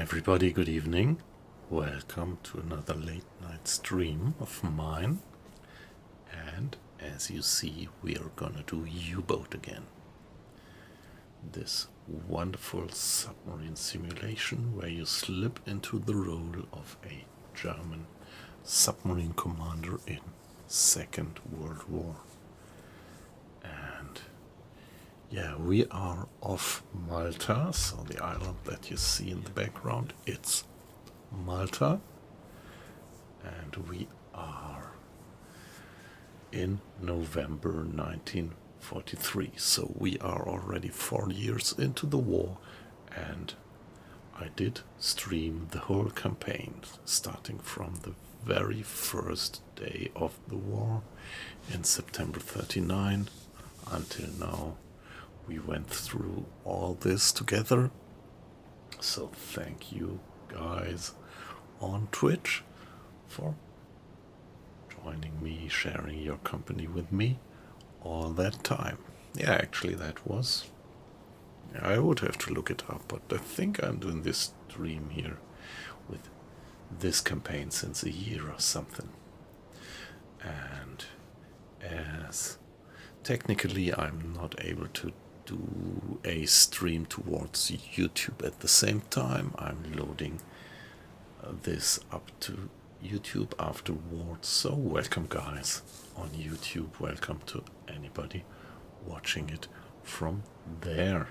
Everybody, good evening. Welcome to another late night stream of mine. And as you see, we are gonna do U-Boat again. This wonderful submarine simulation where you slip into the role of a German submarine commander in Second World War. And yeah, we are off Malta, so the island that you see in the background, it's Malta, and we are in November 1943, so we are already 4 years into the war, and I did stream the whole campaign, starting from the very first day of the war in September 39 until now. We went through all this together, so thank you guys on Twitch for joining me, sharing your company with me all that time. Yeah, actually that was, I would have to look it up, but I think I'm doing this stream here with this campaign since a year or something. And as technically I'm not able to do a stream towards YouTube at the same time, I'm loading this up to YouTube afterwards. So welcome guys on YouTube, welcome to anybody watching it from there.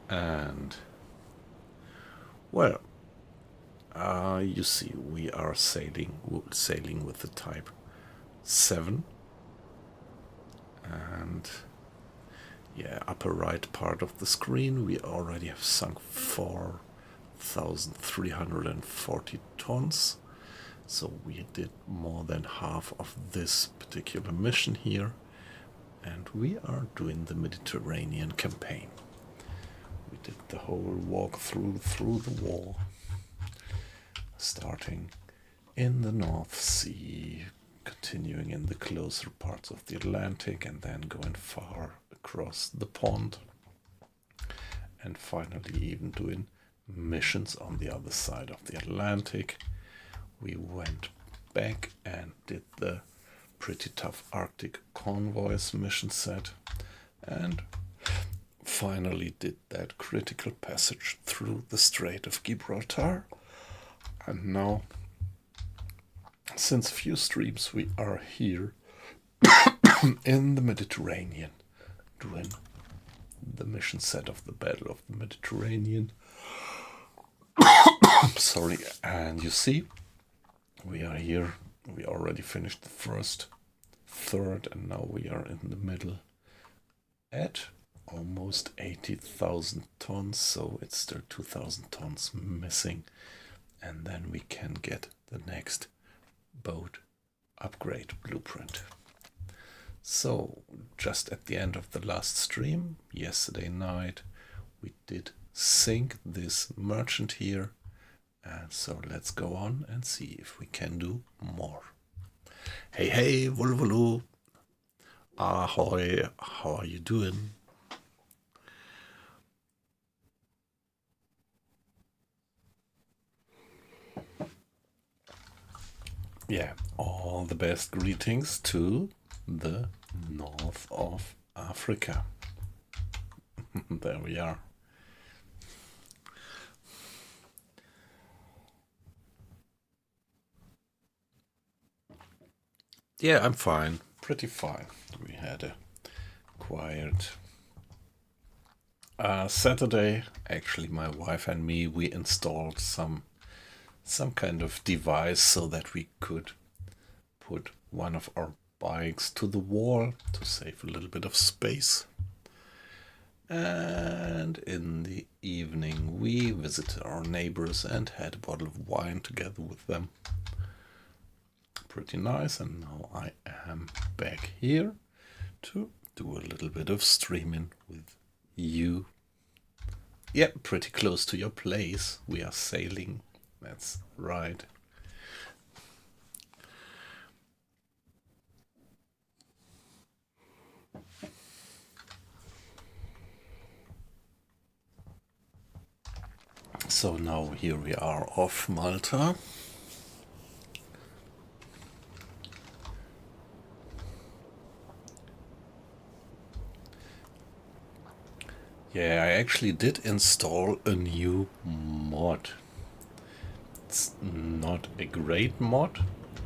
And well, you see we are sailing with the Type 7, and yeah, upper right part of the screen we already have sunk 4,340 tons, so we did more than half of this particular mission here, and we are doing the Mediterranean campaign. We did the whole walkthrough through the war, starting in the North Sea, continuing in the closer parts of the Atlantic, and then going far across the pond, and finally even doing missions on the other side of the Atlantic. We went back and did the pretty tough Arctic convoys mission set, and finally did that critical passage through the Strait of Gibraltar. And now, since a few streams, we are here in the Mediterranean doing the mission set of the Battle of the Mediterranean. Sorry, and you see, we are here. We already finished the first third, and now we are in the middle at almost 80,000 tons, so it's still 2,000 tons missing, and then we can get the next boat upgrade blueprint. So just at the end of the last stream yesterday night, we did sink this merchant here, and so let's go on and see if we can do more. Hey Volvolo, ahoy, how are you doing? Yeah, all the best greetings to the north of Africa. There we are. Yeah, I'm fine, pretty fine. We had a quiet Saturday. Actually, my wife and me, we installed some kind of device so that we could put one of our bikes to the wall to save a little bit of space. And in the evening we visited our neighbors and had a bottle of wine together with them. Pretty nice, and now I am back here to do a little bit of streaming with you. Yeah, pretty close to your place. We are sailing, that's right. So now here we are off Malta. Yeah, I actually did install a new mod. It's not a great mod,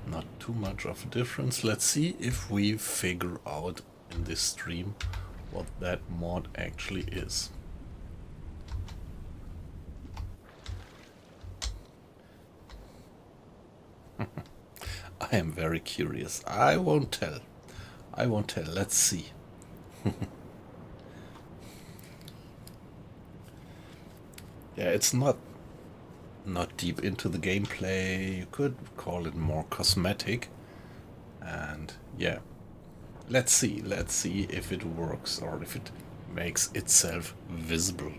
not too much of a difference. Let's see if we figure out in this stream what that mod actually is. I am very curious. I won't tell. I won't tell. Let's see. Yeah, it's not deep into the gameplay. You could call it more cosmetic. And yeah, let's see if it works or if it makes itself visible.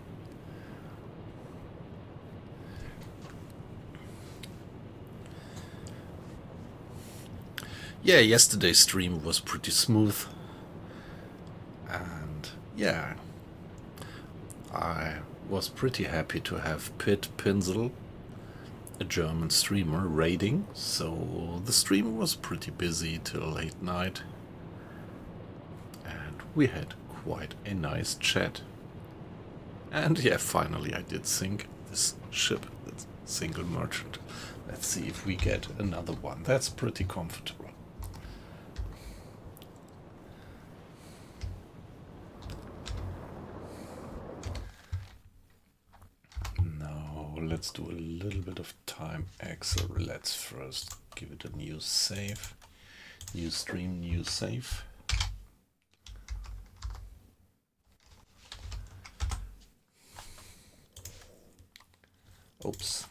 Yeah, yesterday's stream was pretty smooth. And yeah, I was pretty happy to have Pit Pinsel, a German streamer, raiding. So the stream was pretty busy till late night. And we had quite a nice chat. And yeah, finally I did sink this ship, this single merchant. Let's see if we get another one. That's pretty comfortable. Now let's do a little bit of time extra. Let's first give it a new save. New stream, new save. Oops.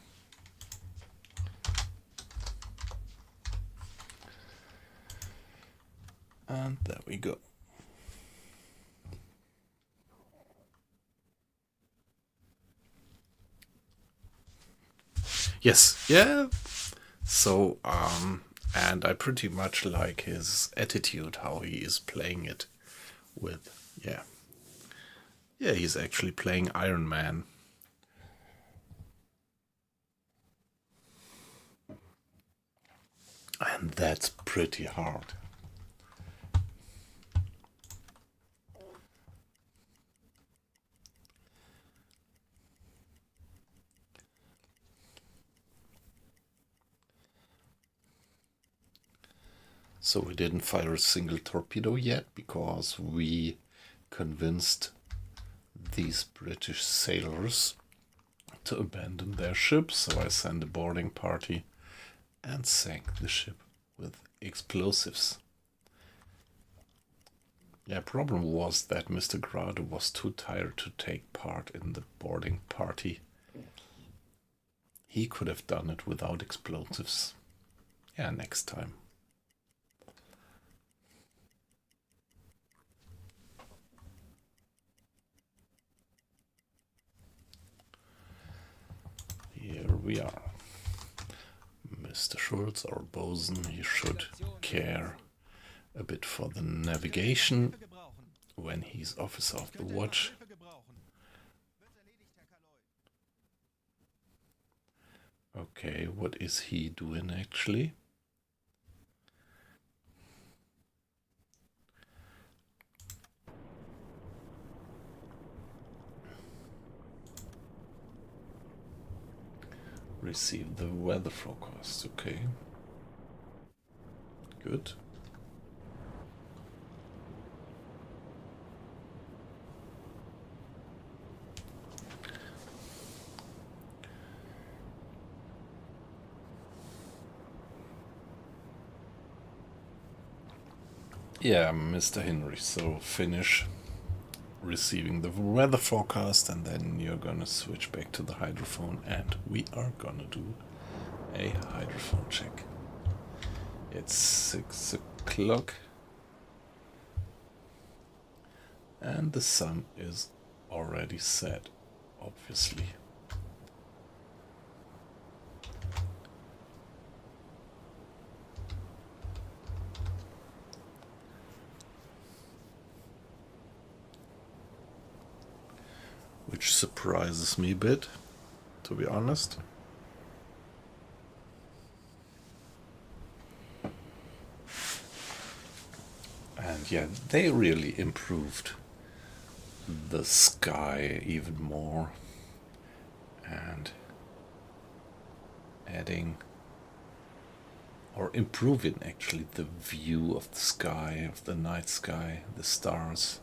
And there we go. Yes, yeah. So, and I pretty much like his attitude, how he is playing it with, yeah. Yeah, he's actually playing Iron Man. And that's pretty hard. So we didn't fire a single torpedo yet because we convinced these British sailors to abandon their ship. So I sent a boarding party and sank the ship with explosives. Yeah, problem was that Mr. Grado was too tired to take part in the boarding party. He could have done it without explosives. Yeah, next time. Here we are. Mr. Schultz, our bosun, he should care a bit for the navigation when he's officer of the watch. Okay, what is he doing actually? Receive the weather forecast, okay. Good. Yeah, Mr. Henry, so finish receiving the weather forecast and then you're gonna switch back to the hydrophone and we are gonna do a hydrophone check. It's 6 o'clock and the sun is already set, obviously. Which surprises me a bit. to be honest. And yeah, they really improved the sky even more, and adding or improving actually the view of the sky, of the night sky, the stars.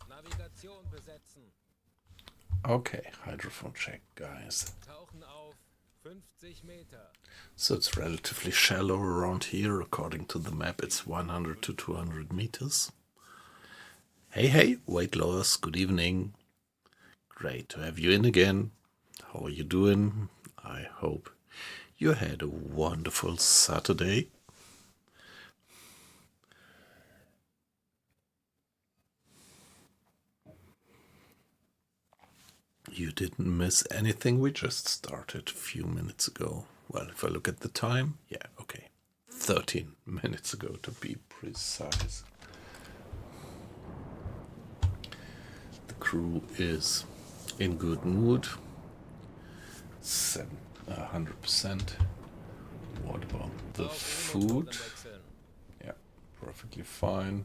Navigation besetzen. Okay, hydrophone check, guys. Tauchen auf 50 Meter. So it's relatively shallow around here. According to the map, it's 100 to 200 meters. Hey, weight loss, good evening. Great to have you in again. How are you doing? I hope you had a wonderful Saturday. You didn't miss anything. We just started a few minutes ago. Well, if I look at the time, yeah, okay. 13 minutes ago to be precise. The crew is in good mood. 100%. What about the food? Yeah, perfectly fine.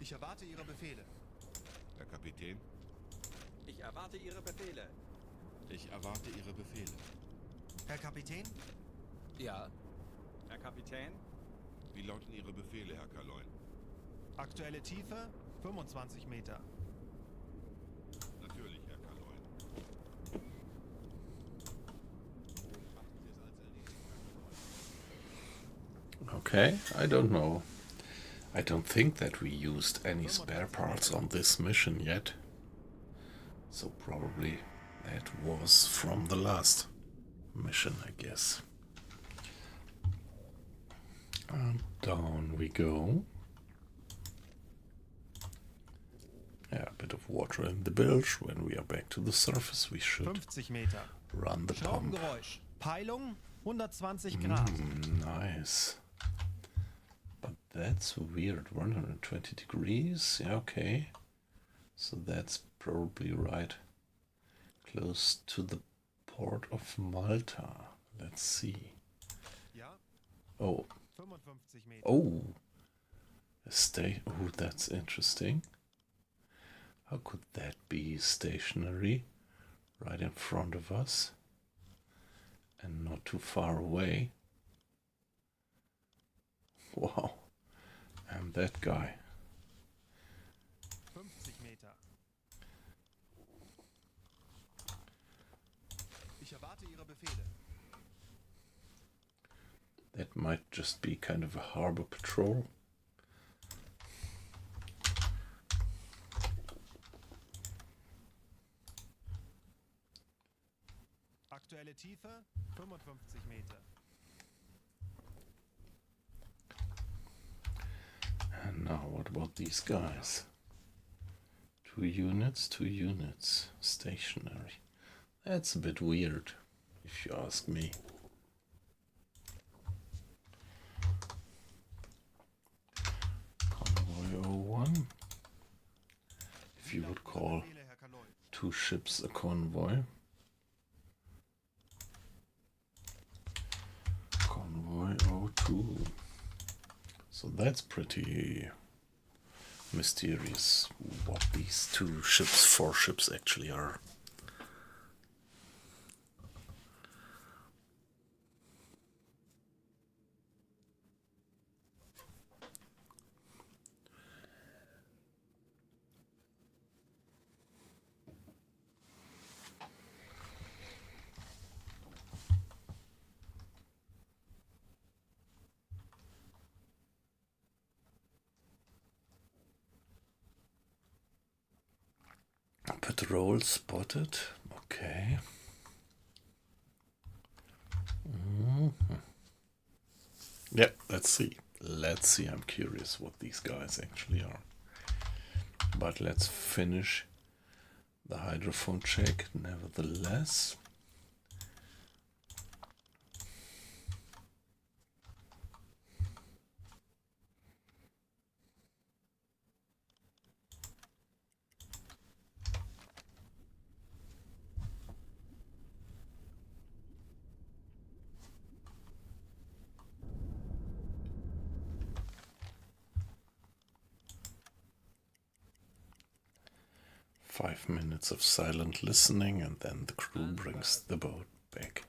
Ich erwarte Ihre Befehle. Herr Kapitän, Ich erwarte Ihre Befehle. ich erwarte Ihre Befehle. Herr Kapitän? Ja. Herr Kapitän? Wie lauten Ihre Befehle, Herr Kaloin? Aktuelle Tiefe 25 Meter. Natürlich, Herr Kaloin. Betrachten Sie es als erledigt, Herr Kaloin. Okay, I don't know. I don't think that we used any spare parts on this mission yet. So probably that was from the last mission, I guess. And down we go. Yeah, a bit of water in the bilge. When we are back to the surface, we should 50 Meter. run the pump. Schraubengeräusch. Peilung 120 Grad. Nice. But that's weird. 120 degrees. Yeah, okay. So that's probably right close to the port of Malta. Let's see. Ja, Oh, 55 Meter. oh. Oh, that's interesting. How could that be stationary right in front of us and not too far away? Wow. And that guy. 50 Meter. Ich erwarte Ihre Befehle. That might just be kind of a harbor patrol. Aktuelle Tiefe 55 Meter. And now what about these guys? 2 units, stationary. That's a bit weird, if you ask me. Convoy 01. If you would call Befehle, Herr Kaloin. 2 ships a convoy. Convoy 02. So that's pretty mysterious what these 4 ships actually are. Patrol spotted. Okay. Yeah, let's see. Let's see. I'm curious what these guys actually are. But let's finish the hydrophone check nevertheless. Five minutes of silent listening, and then the crew brings the boat back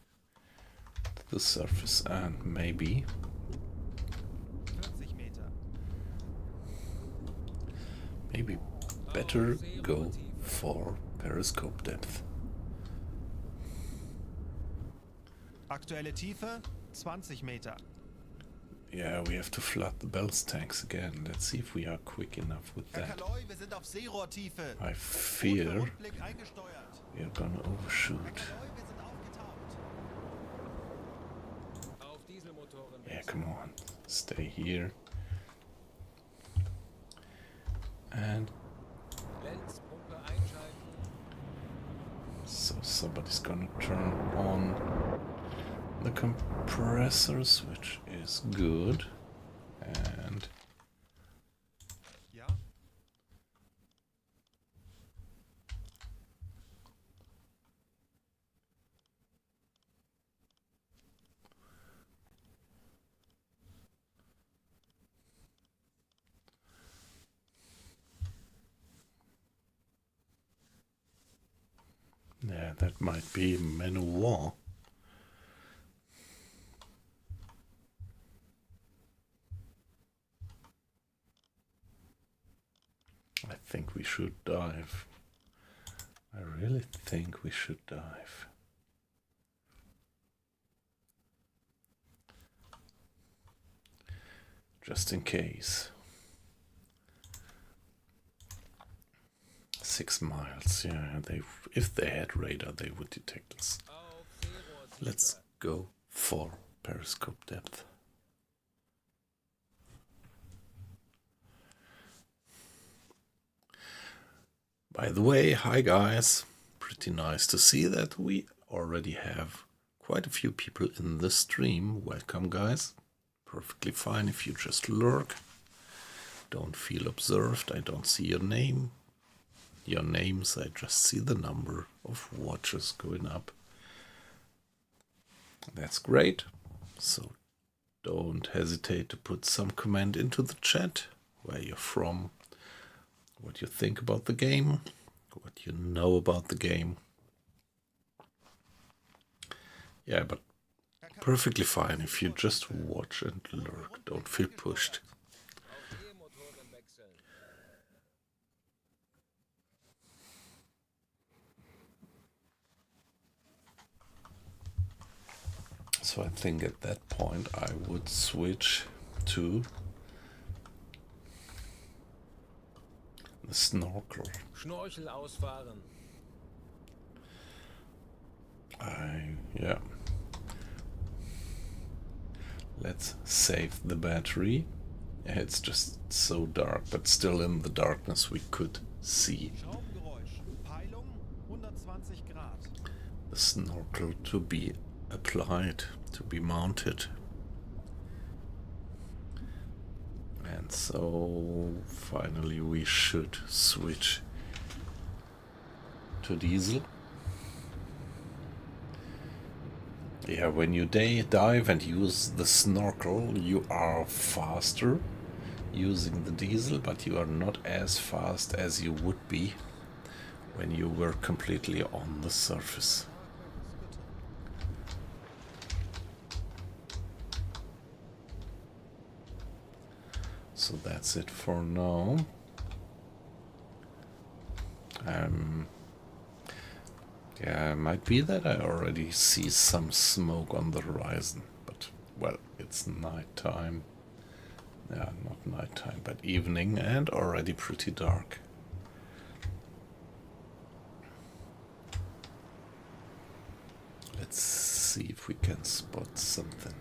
to the surface, and maybe 40 Meter. better go for periscope depth. Aktuelle Tiefe 20 Meter. Yeah, we have to flood the ballast tanks again. Let's see if we are quick enough with Herr that. Kaloi, wir sind auf Seerohrtiefe. I fear Rundblick eingesteuert. we are gonna overshoot. Herr Kaloi, wir sind aufgetaucht. Auf Dieselmotoren Yeah, wechseln. come on. Stay here. And Lenzpumpe einschalten. so somebody's gonna turn on the compressors, which is good. And Ja? yeah, that might be Man of War. I think we should dive. I really think we should dive. Just in case. 6 miles, yeah. If they had radar, they would detect us. Auf Seerohrtiefe. Let's go for periscope depth. By the way, hi guys. Pretty nice to see that we already have quite a few people in the stream. Welcome guys. Perfectly fine if you just lurk. Don't feel observed. I don't see your name. Your names, I just see the number of watches going up. That's great. So don't hesitate to put some comment into the chat, where you're from, what you think about the game, what you know about the game. Yeah, but perfectly fine if you just watch and lurk. Don't feel pushed. Auf E-Motoren wechseln. So I think at that point I would switch to the snorkel. Schnorchel ausfahren. Yeah. Let's save the battery. Yeah, it's just so dark, but still in the darkness we could see Schraubengeräusch. Peilung 120 Grad. the snorkel to be applied, to be mounted. And so finally we should switch to diesel. Yeah, when you dive and use the snorkel, you are faster using the diesel, but you are not as fast as you would be when you were completely on the surface. So that's it for now. Yeah, it might be that I already see some smoke on the horizon, but well, it's nighttime. Yeah, not nighttime, but evening and already pretty dark. Let's see if we can spot something.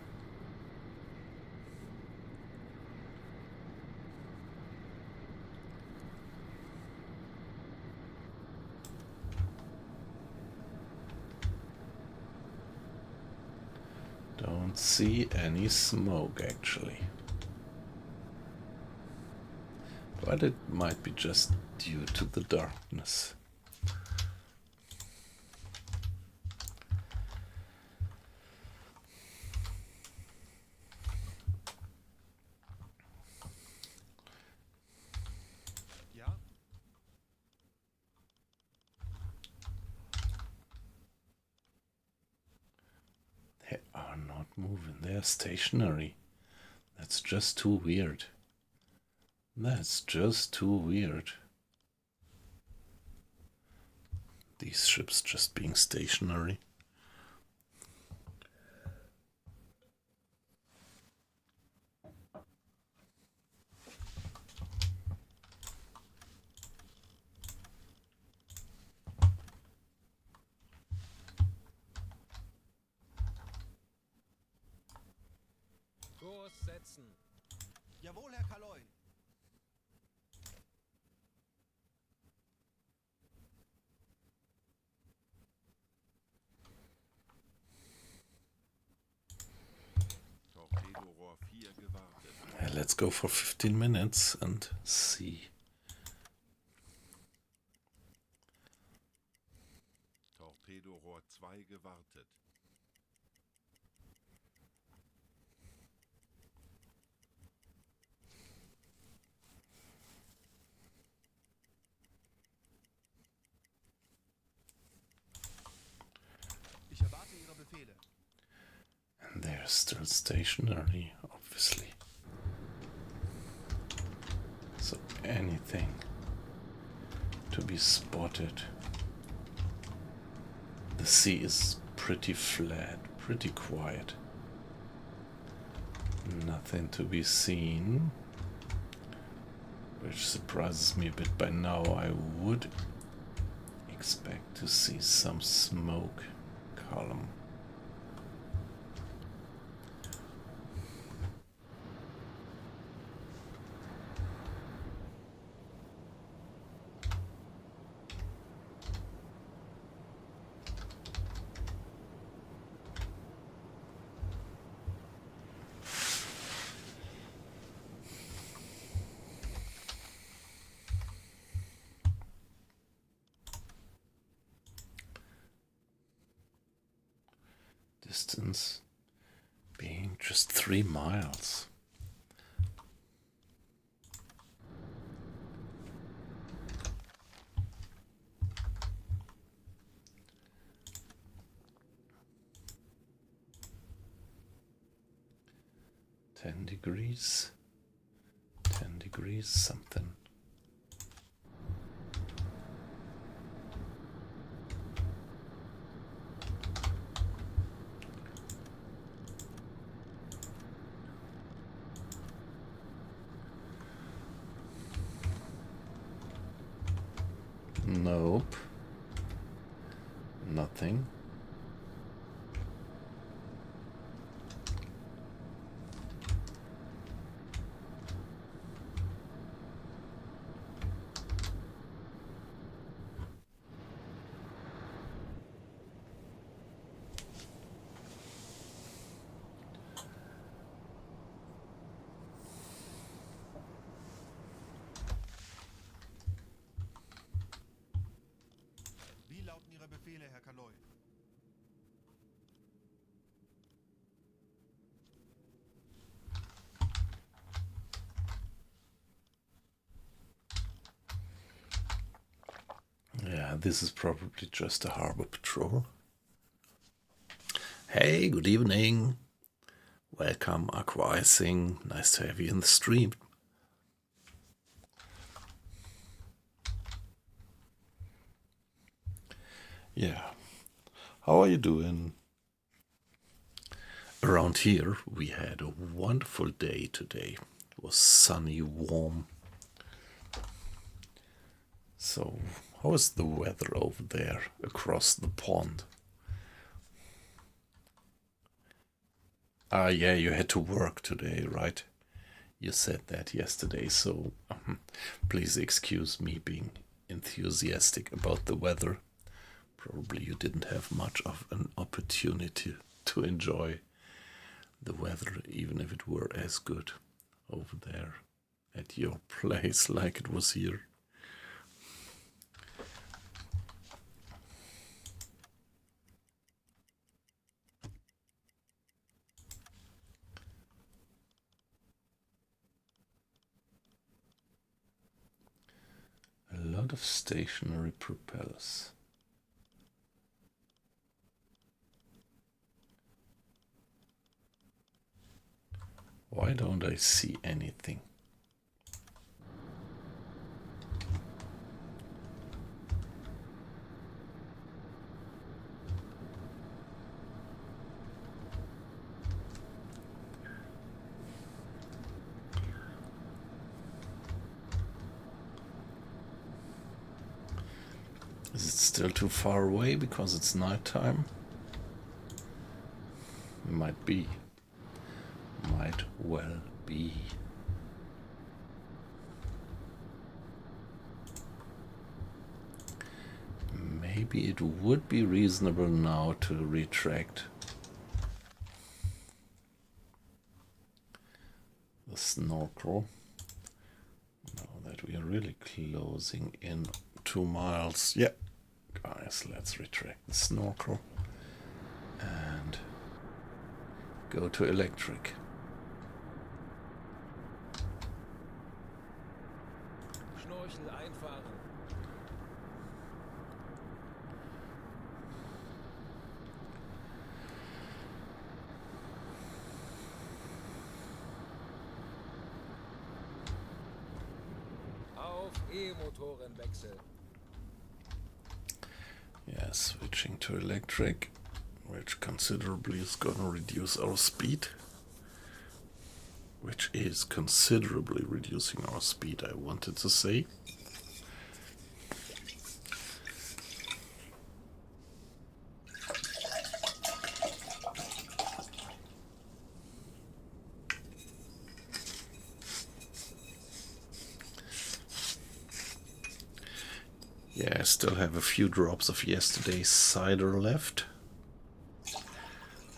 Don't see any smoke actually. But it might be just due to the darkness. Ja? They are not moving, they are stationary. That's just too weird. That's just too weird. These ships just being stationary. Kurs setzen. Jawohl, Herr Kaloy. Torpedorohr 4 gewartet. Let's go for 15 minutes and see. Torpedorohr 2 gewartet. Ich erwarte Ihre Befehle. And they're still stationary, obviously. So anything to be spotted. The sea is pretty flat, pretty quiet. Nothing to be seen, which surprises me a bit. By now I would expect to see some smoke column. Distance being just 3 miles. $10 degrees, 10 degrees something. Nope. Nothing. Wie lauten Ihre Befehle, Herr Kaloy? Yeah, this is probably just a harbor patrol. Hey, good evening. Welcome, Aquising. Nice to have you in the stream. Yeah, how are you doing? Around here, we had a wonderful day today. It was sunny, warm. So, how is the weather over there across the pond? Ah, yeah, you had to work today, right? You said that yesterday, so please excuse me being enthusiastic about the weather. Probably you didn't have much of an opportunity to enjoy the weather, even if it were as good over there at your place like it was here. A lot of stationary propellers. Why don't I see anything? Is it still too far away because it's nighttime? Might be. Might well be. Maybe it would be reasonable now to retract the snorkel. Now that we are really closing in 2 miles. Yeah, guys, let's retract the snorkel and go to electric. Schnorchel einfahren. Auf E-Motorenwechsel. Yeah, switching to electric, which considerably is going to reduce our speed. Which is considerably reducing our speed, I wanted to say. Yeah, I still have a few drops of yesterday's cider left.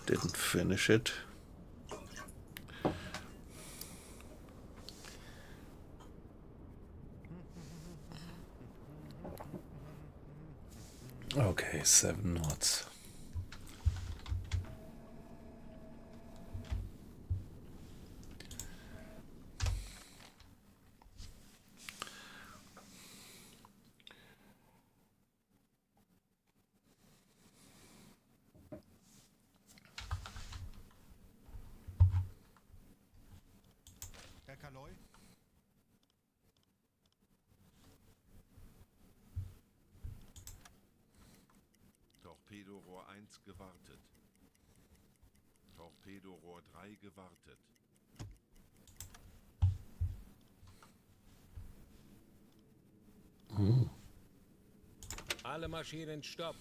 Didn't finish it. Okay, 7 knots. Herr Kaloy? Torpedorohr 1 gewartet. Torpedorohr 3 gewartet. Alle Maschinen stopp.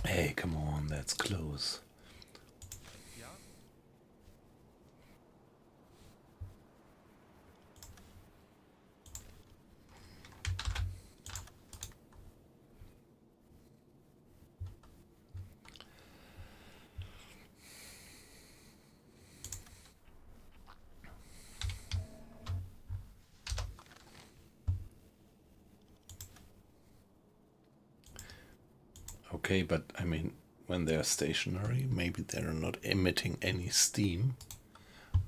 Hey, come on, that's close. Ja? Okay, but I mean, when they're stationary, maybe they're not emitting any steam.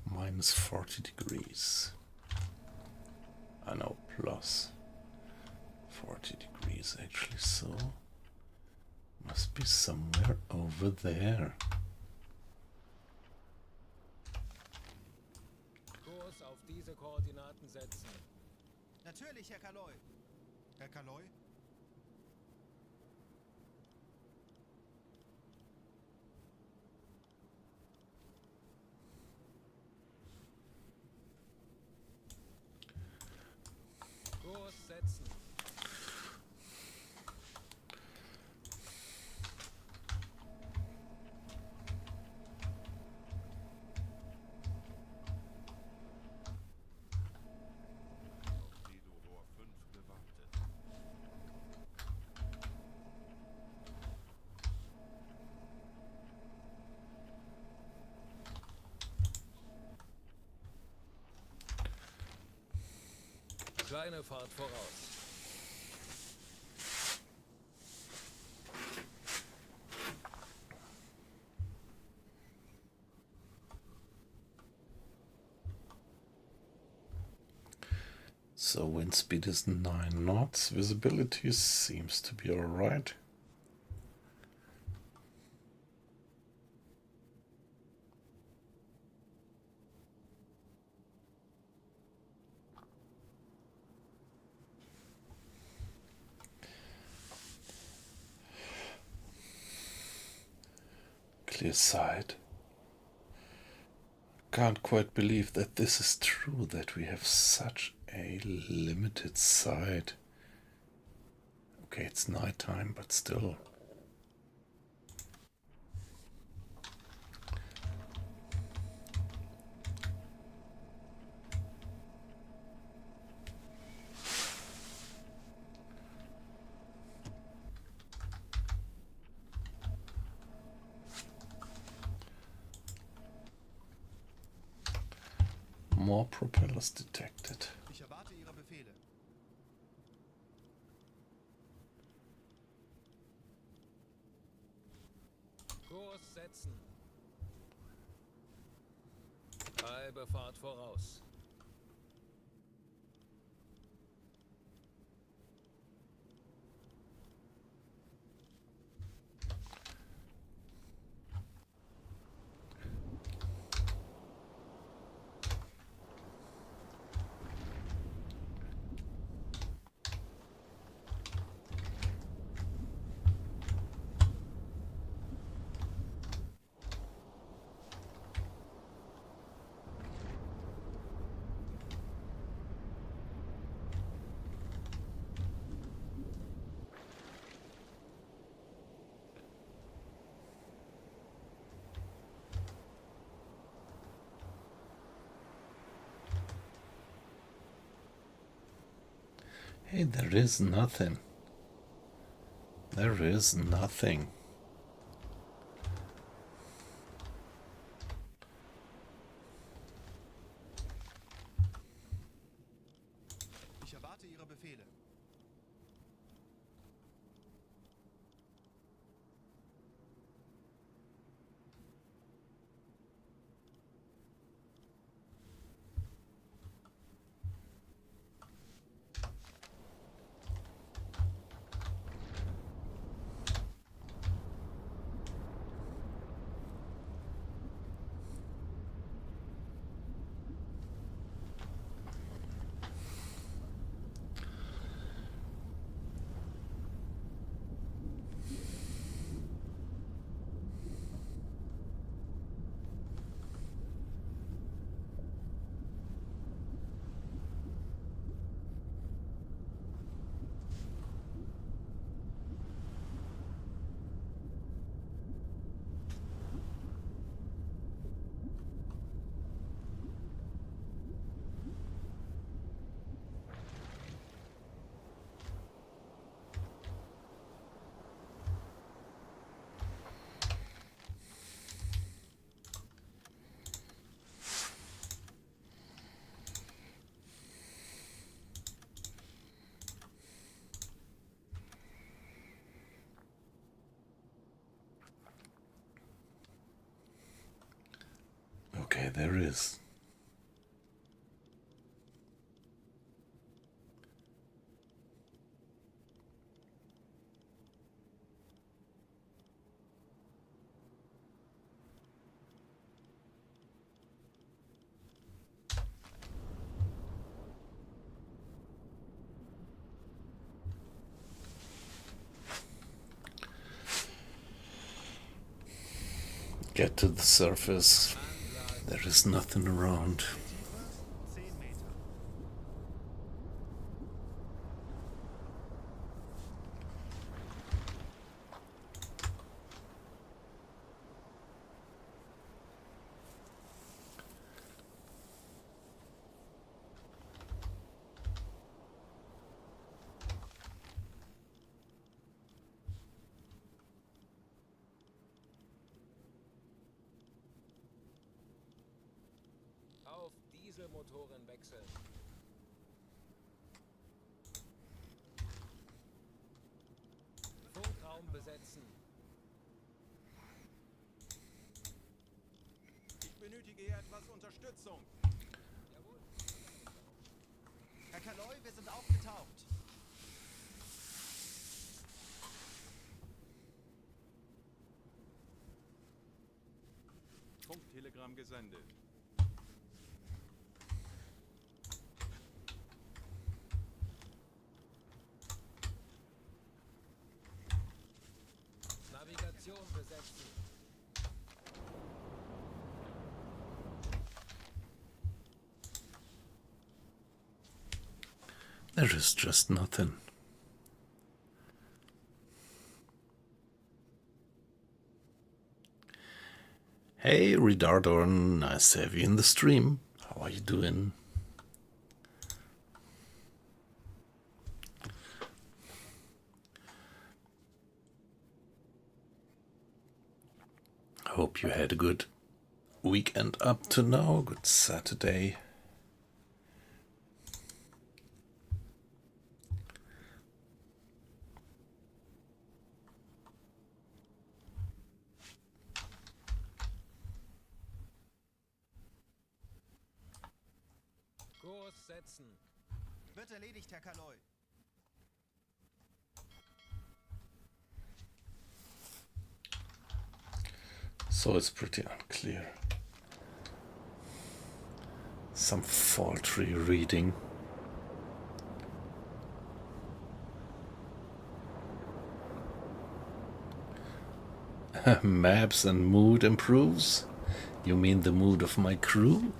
Minus 40 degrees. I know, plus 40 degrees actually, so must be somewhere over there. Kurs auf diese Koordinaten setzen. Natürlich, Herr Kaloy. Herr Kaloy? Kurs setzen. Torpedorohr 5 gewartet. Kleine Fahrt voraus. So wind speed is 9 knots. Visibility seems to be alright. Clear sight. Can't quite believe that this is true, that we have such a limited sight. Okay, it's nighttime, but still. More propellers detected. Ich erwarte Ihre Befehle. Kurs setzen. Halbe Fahrt voraus. Hey, there is nothing. There is nothing. Ich erwarte Ihre Befehle. Okay, there is. Get to the surface. There is nothing around. Tiefe 10 Meter. Auf Dieselmotoren wechseln. Funkraum besetzen. Ich benötige hier etwas Unterstützung. Herr Kaloi, wir sind aufgetaucht. Funktelegramm gesendet. Navigation besetzen. There is just nothing. Hey, Redardorn, nice to have you in the stream. How are you doing? Hope you had a good weekend up to now, good Saturday. Kurs setzen. Wird erledigt, Herr Kaloi. So it's pretty unclear. Some faulty reading. Maps and mood improves? You mean the mood of my crew?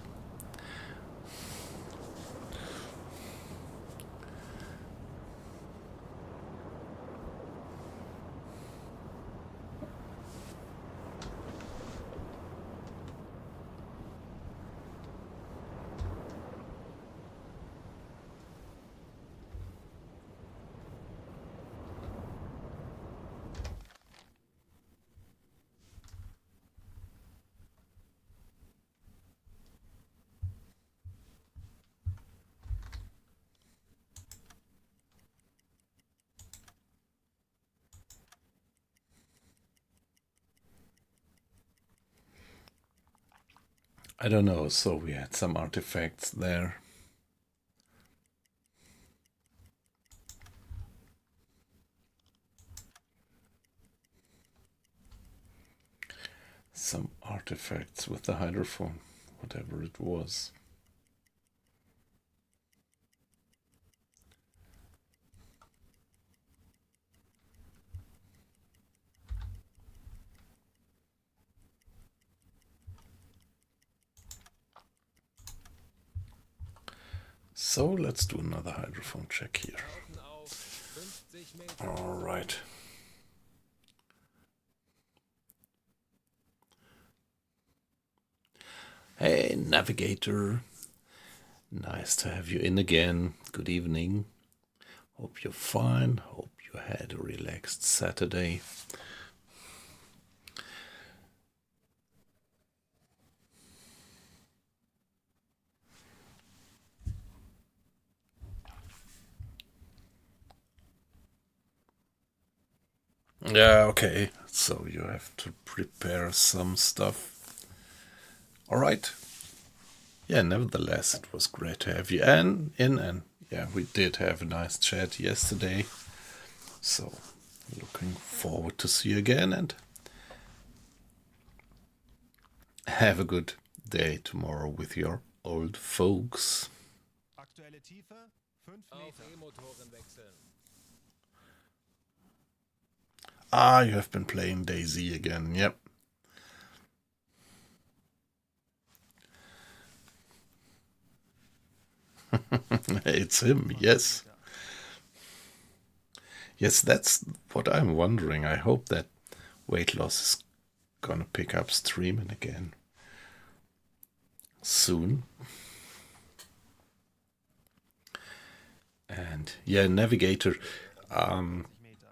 I don't know, so we had some artifacts there. Some artifacts with the hydrophone, whatever it was. So let's do another hydrophone check here. Tauchen auf 50 Meter. All right. Hey, navigator. Nice to have you in again. Good evening. Hope you're fine. Hope you had a relaxed Saturday. Yeah, okay. So you have to prepare some stuff. All right. Yeah, nevertheless, it was great to have you in, and yeah, we did have a nice chat yesterday. So, looking forward to see you again, and have a good day tomorrow with your old folks. Aktuelle Tiefe 5 Auf Meter. E-Motoren wechseln. Ah, you have been playing DayZ again, yep. It's him, yes. Yes, that's what I'm wondering. I hope that weight loss is gonna pick up streaming again soon. And yeah, Navigator. 50 Meter.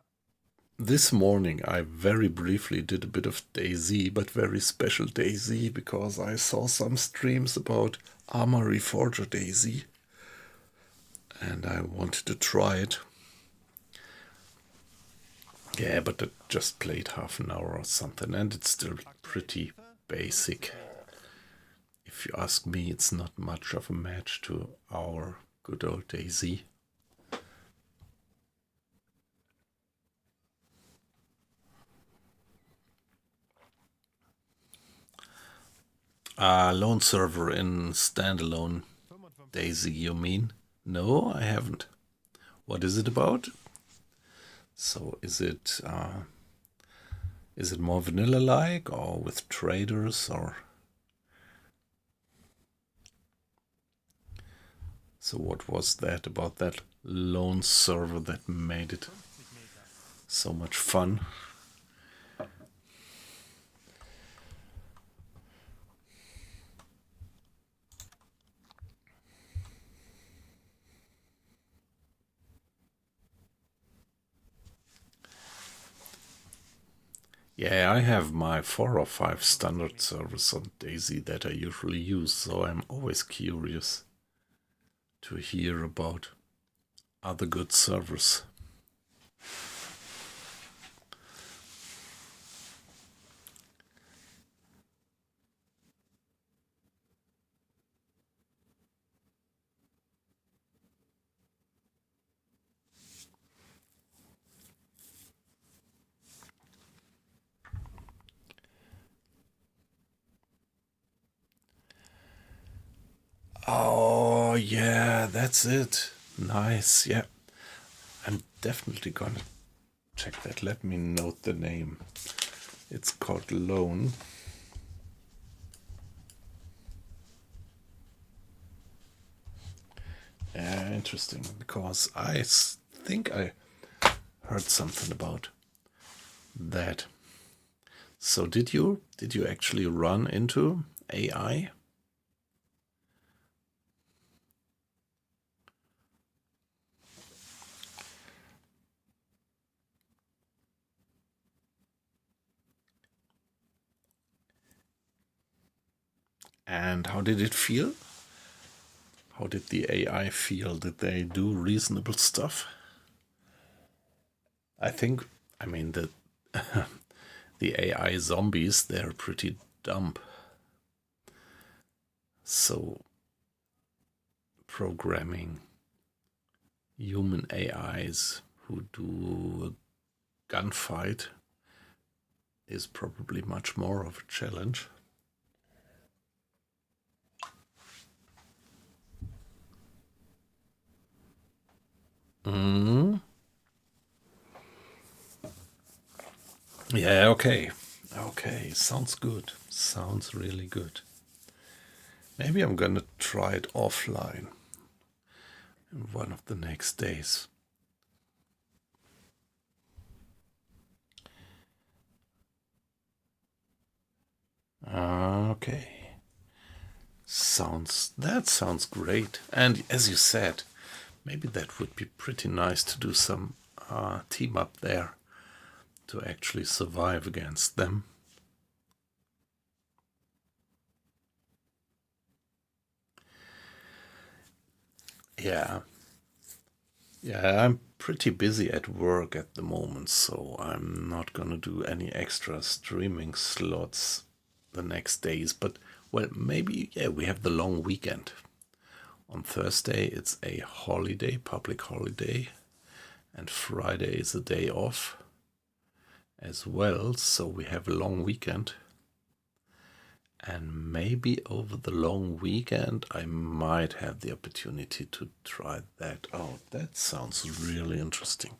This morning I very briefly did a bit of DayZ, but very special DayZ because I saw some streams about Armory Forger DayZ and I wanted to try it. Yeah, but I just played half an hour or something and it's still pretty basic. If you ask me, it's not much of a match to our good old DayZ. Lone server in standalone 55. DayZ, you mean? No, I haven't. What is it about? So is it more vanilla-like or with traders or? So what was that about that lone server that made it 50 Meter. so much fun? Yeah, I have my 4 or 5 standard servers on DayZ that I usually use, so I'm always curious to hear about other good servers. Oh, yeah, that's it. Nice, yeah. I'm definitely gonna check that. Let me note the name. It's called Lone. Yeah, interesting, because I think I heard something about that. So did you actually run into AI? And how did it feel? How did the AI feel? Did they do reasonable stuff? I mean, the AI zombies, they're pretty dumb. So programming human AIs who do a gunfight is probably much more of a challenge. Yeah, okay. Okay, sounds good. Sounds really good. Maybe I'm gonna try it offline in one of the next days. Okay. That sounds great. And as you said, maybe that would be pretty nice to do some team up there to actually survive against them. Yeah. Yeah, I'm pretty busy at work at the moment, so I'm not gonna do any extra streaming slots the next days. But, well, maybe, yeah, we have the long weekend. On Thursday, it's a holiday, public holiday, and Friday is a day off as well, so we have a long weekend. And maybe over the long weekend, I might have the opportunity to try that out. That sounds really interesting.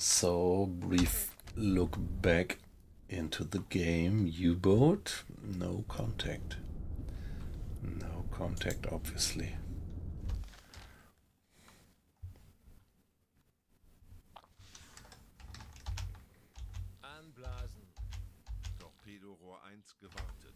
So, brief look back into the game. U-boat, no contact. No contact, obviously. Anblasen. Torpedorohr 1 gewartet.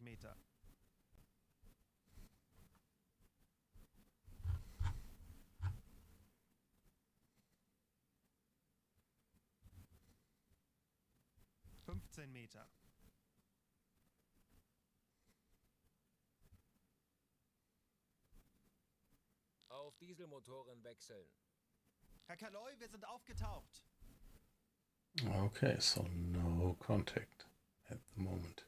Meter. 15 Meter. Auf Dieselmotoren wechseln. Herr Kaloi, wir sind aufgetaucht. Okay, so no contact at the moment.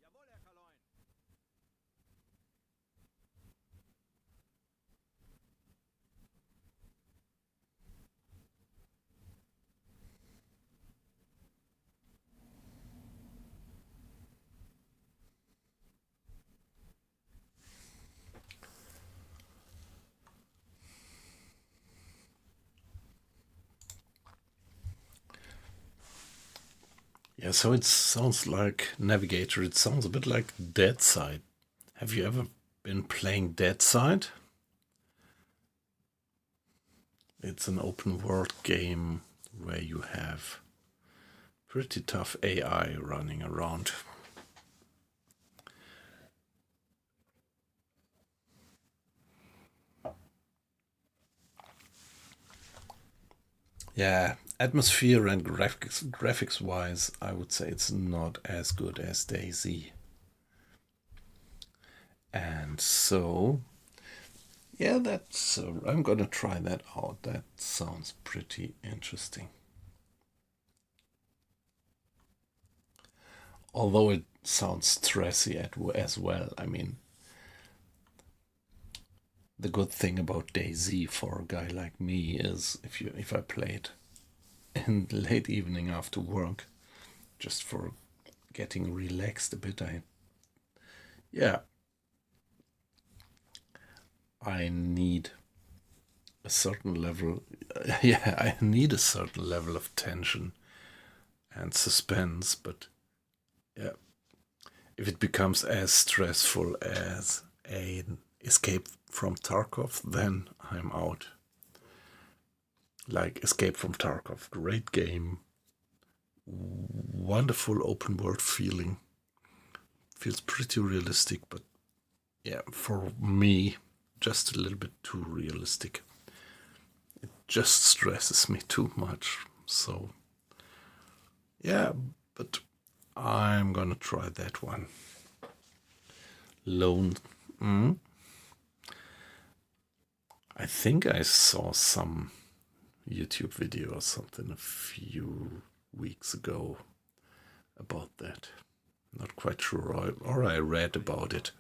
Jawohl, Herr Kaloin. Yeah, so it sounds like Navigator. It sounds a bit like Dead Side. Have you ever been playing Dead Side? It's an open world game where you have pretty tough AI running around. Yeah, atmosphere and graphics wise, I would say it's not as good as DayZ. And so, yeah, that's I'm gonna try that out. That sounds pretty interesting. Although it sounds stressy as well. I mean, the good thing about DayZ for a guy like me is if I play it in late evening after work, just for getting relaxed a bit, I need a certain level. Yeah, I need a certain level of tension and suspense. But yeah, if it becomes as stressful as an Escape from Tarkov, then I'm out. Like Escape from Tarkov, great game, wonderful open world feeling, feels pretty realistic, but yeah, for me, just a little bit too realistic. It just stresses me too much. So yeah, but I'm gonna try that one. Lone. I think I saw some YouTube video or something a few weeks ago about that. Not quite sure, or I read about it.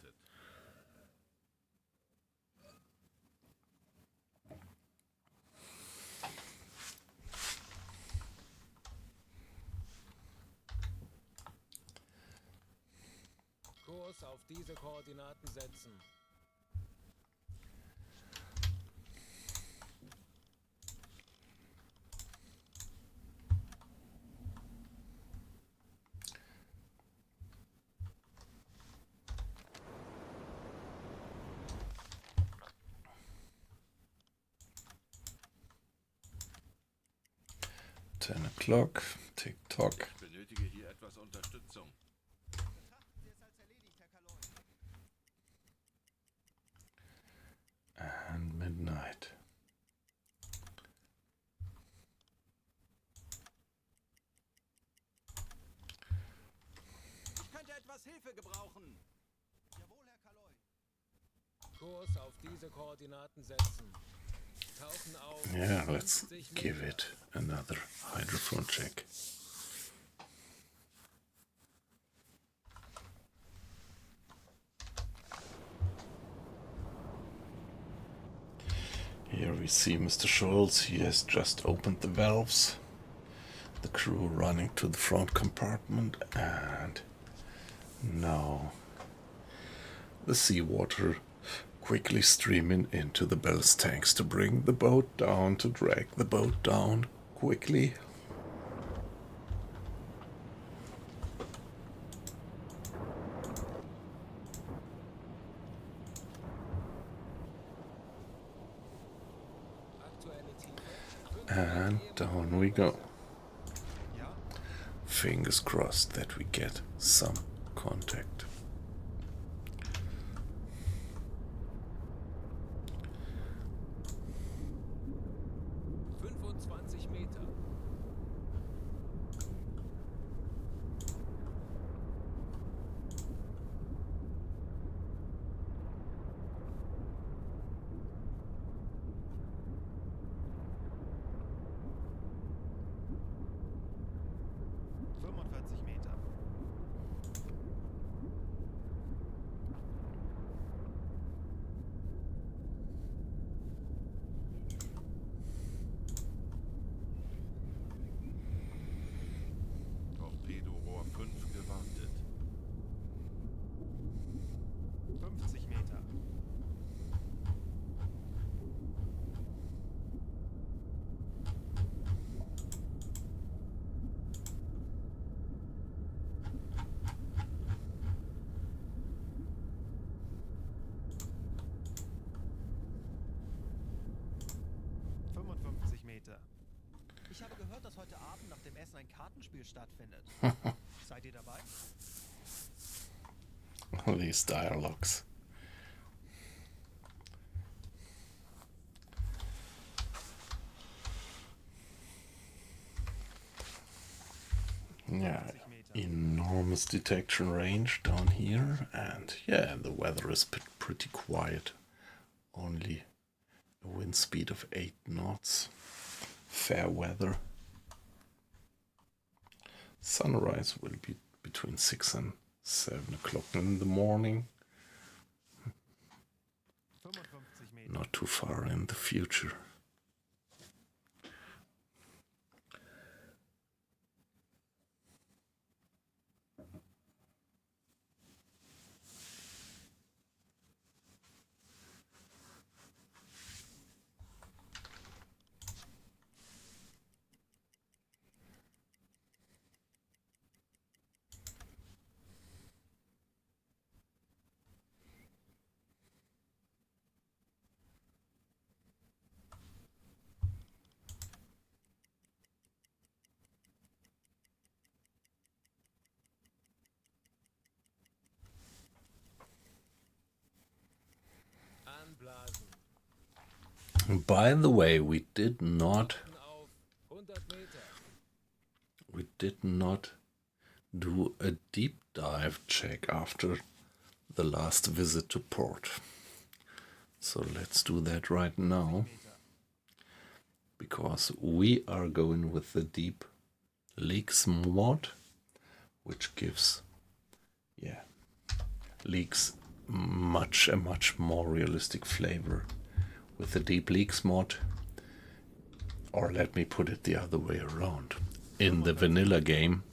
Kurs auf diese Koordinaten setzen. $10 TikTok. Ich benötige hier etwas Unterstützung. Betrachten Sie es als erledigt, Herr Kaloi. And midnight. etwas Hilfe gebrauchen. Jawohl, Herr Kaloi. Kurs auf diese Koordinaten setzen. Tauchen auf. Yeah, let's 50 give Meter. it another hydrophone check. Here we see Mr. Scholz. He has just opened the valves. The crew running to the front compartment, and now the seawater quickly streaming into the ballast tanks to bring the boat down, to drag the boat down quickly. Aktuelle Tiefe. And down we go. Ja? Fingers crossed that we get some contact. Meter. 45 Meter. Torpedorohr 5 gewartet. 50 Meter. 55 Meter. Ich habe gehört, dass heute Abend nach dem Essen ein Kartenspiel stattfindet. Seid ihr dabei? All these dialogues. Yeah, 50 Meter. enormous detection range down here, and yeah, the weather is pretty quiet. Only a wind speed of 8 knots. Fair weather. Sunrise will be between 6 and 7 o'clock in the morning. 55 Meter. Not too far in the future. Anblasen. By the way, we did not Auf 100 Meter. do a deep dive check after the last visit to port. So let's do that right now, because we are going with the deep leaks mod, which gives leaks a much more realistic flavor. With the deep leaks mod, or let me put it the other way around. In the vanilla game,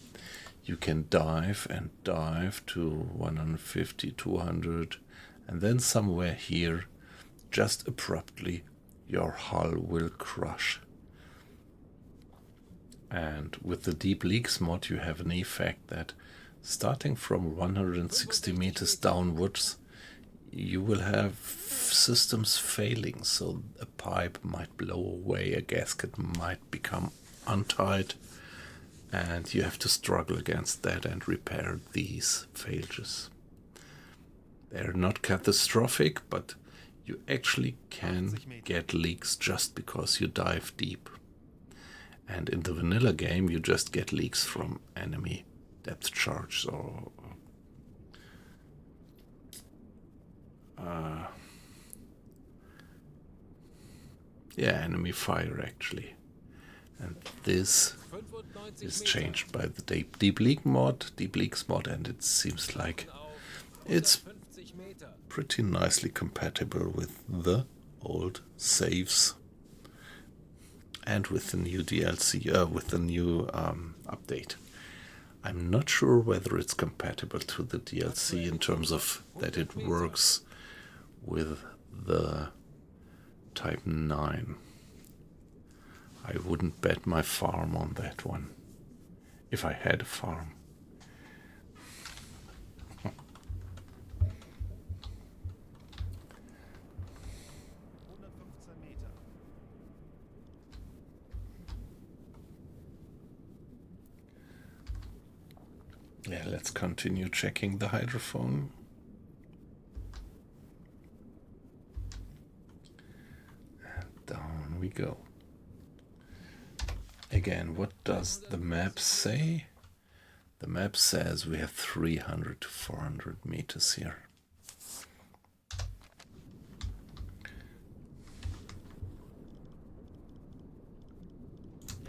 you can dive and dive to 150, 200, and then somewhere here, just abruptly, your hull will crush. And with the deep leaks mod, you have an effect that starting from 160 meters downwards, you will have systems failing. So a pipe might blow away, a gasket might become untied, and you have to struggle against that and repair these failures. They're not catastrophic, but you actually can get leaks just because you dive deep. And in the vanilla game, you just get leaks from enemy depth charge or yeah, enemy fire actually. And this 95 is Meter. changed by the Deep Leak Leaks mod, and it seems like Auf it's 150 Meter. pretty nicely compatible with the old saves and with the new DLC, with the new update. I'm not sure whether it's compatible to the DLC in terms of that it works with the Type 9. I wouldn't bet my farm on that one, if I had a farm. Meter. Yeah, let's continue checking the hydrophone. And down we go. Again, what does the map say? The map says we have 300 to 400 meters here.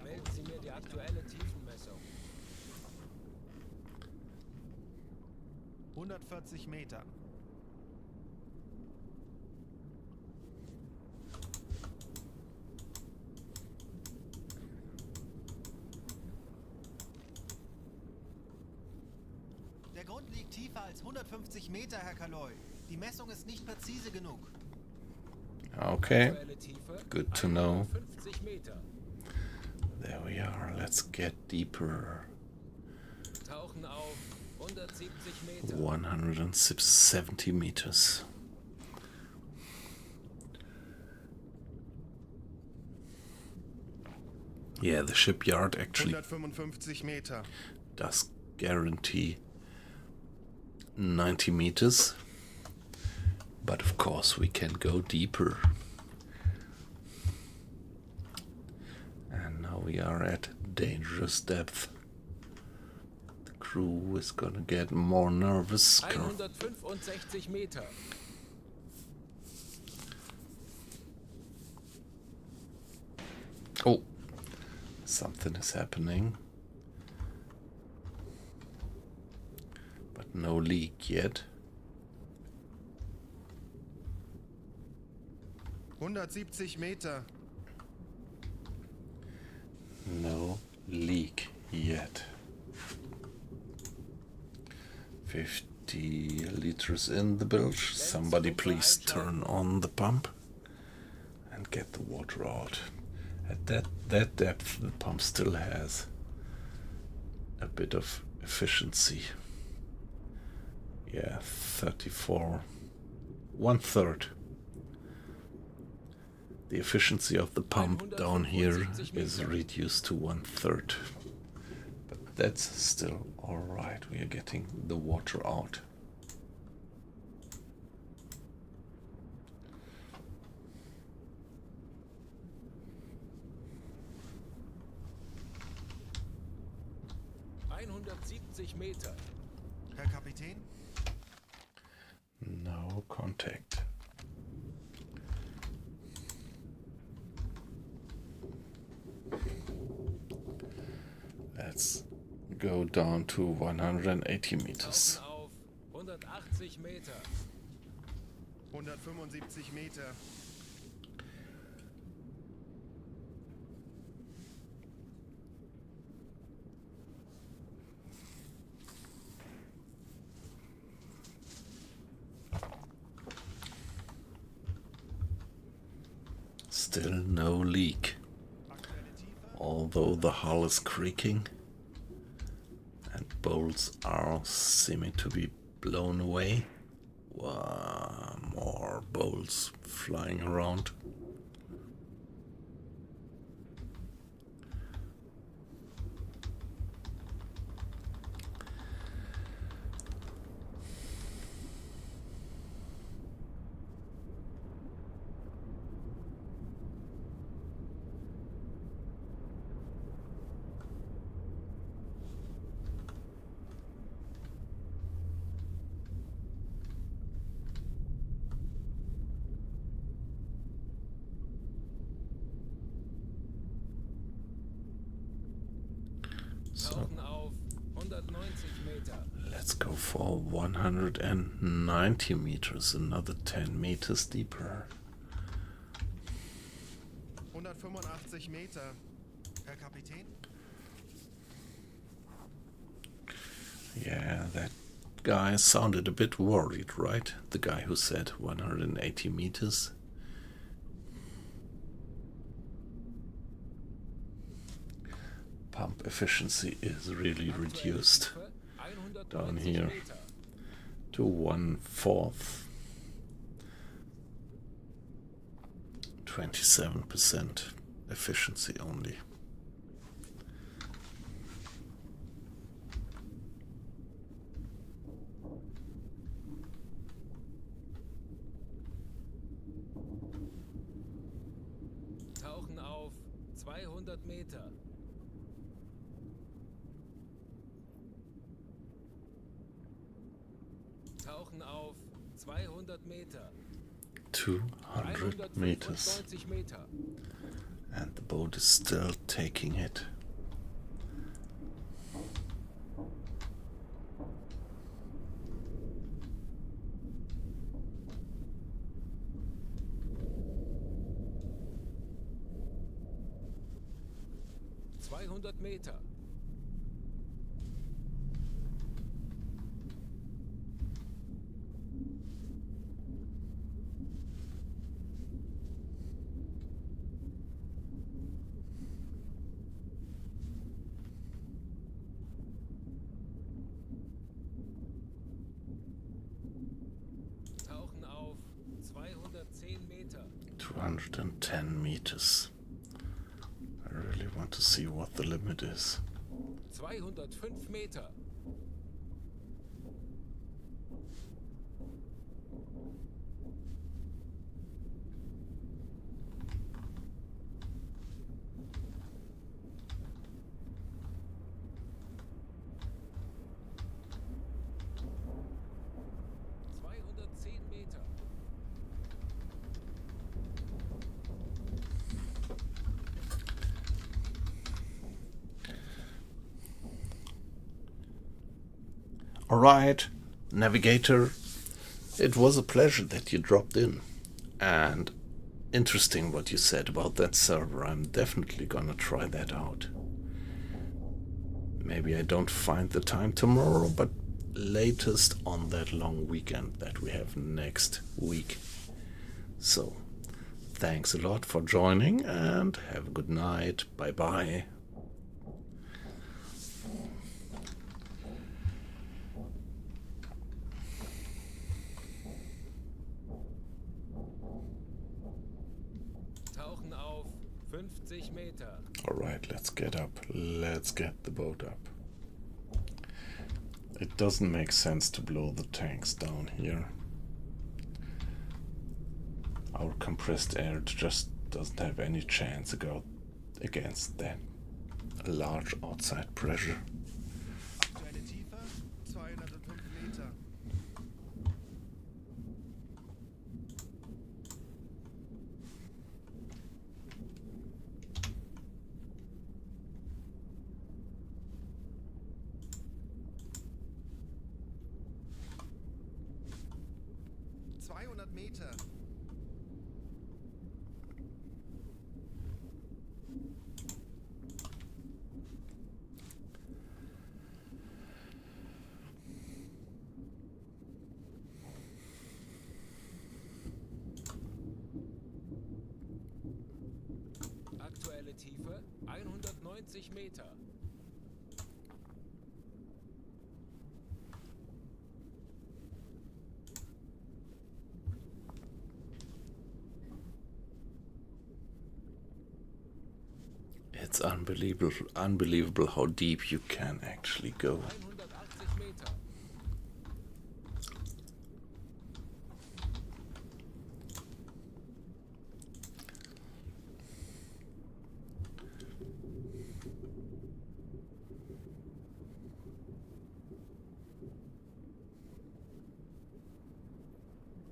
Melden Sie mir die aktuelle Tiefenmessung. 140 Meter. Der Grund liegt tiefer als 150 Meter, Herr Kaloy. Die Messung ist nicht präzise genug. Okay, Aktuelle Tiefe good to know. 150 Meter. There we are, let's get deeper. Tauchen auf 170 Meter. 170 meters. Yeah, the shipyard actually 155 Meter. does guarantee 90 meters, but of course we can go deeper. And now we are at dangerous depth. The crew is gonna get more nervous. 165 Meter. Oh, something is happening. But no leak yet. 170 Meter. No leak yet. 50 liters in the bilge. Somebody please turn on the pump and get the water out. At that depth, the pump still has a bit of efficiency. Yeah, 34, 1/3. The efficiency of the pump down here is reduced to 1/3. But that's still alright, we are getting the water out. Meter. Herr Kapitän? No contact. Let's go down to 180 meters. Tauchen auf 180 Meter. 175 Meter. Still no leak, although the hull is creaking and bolts are seeming to be blown away. Wow, more bolts flying around. Tauchen auf 190 Meter. Let's go for 190 meters, another 10 meters deeper. 185 Meter. Herr Kapitän? Yeah, that guy sounded a bit worried, right? The guy who said 180 meters. Pump efficiency is really reduced down here to 1/4. 27% efficiency only. Tauchen auf 200 Meter. Tauchen auf 200 Meter. 200 meters. 195 Meter. And the boat is still taking it. Meter. Tauchen auf 210 Meter. 210 meters. I really want to see what the limit is. 205 Meter. Alright, navigator, it was a pleasure that you dropped in. And interesting what you said about that server. I'm definitely gonna try that out. Maybe I don't find the time tomorrow, but latest on that long weekend that we have next week. So, thanks a lot for joining and have a good night. Bye bye. Tauchen auf 50 Meter. Alright, let's get up. Let's get the boat up. It doesn't make sense to blow the tanks down here. Our compressed air just doesn't have any chance against that large outside pressure. Aktuelle Tiefe 205 Meter. Meter. Aktuelle Tiefe 190 Meter. It's unbelievable how deep you can actually go.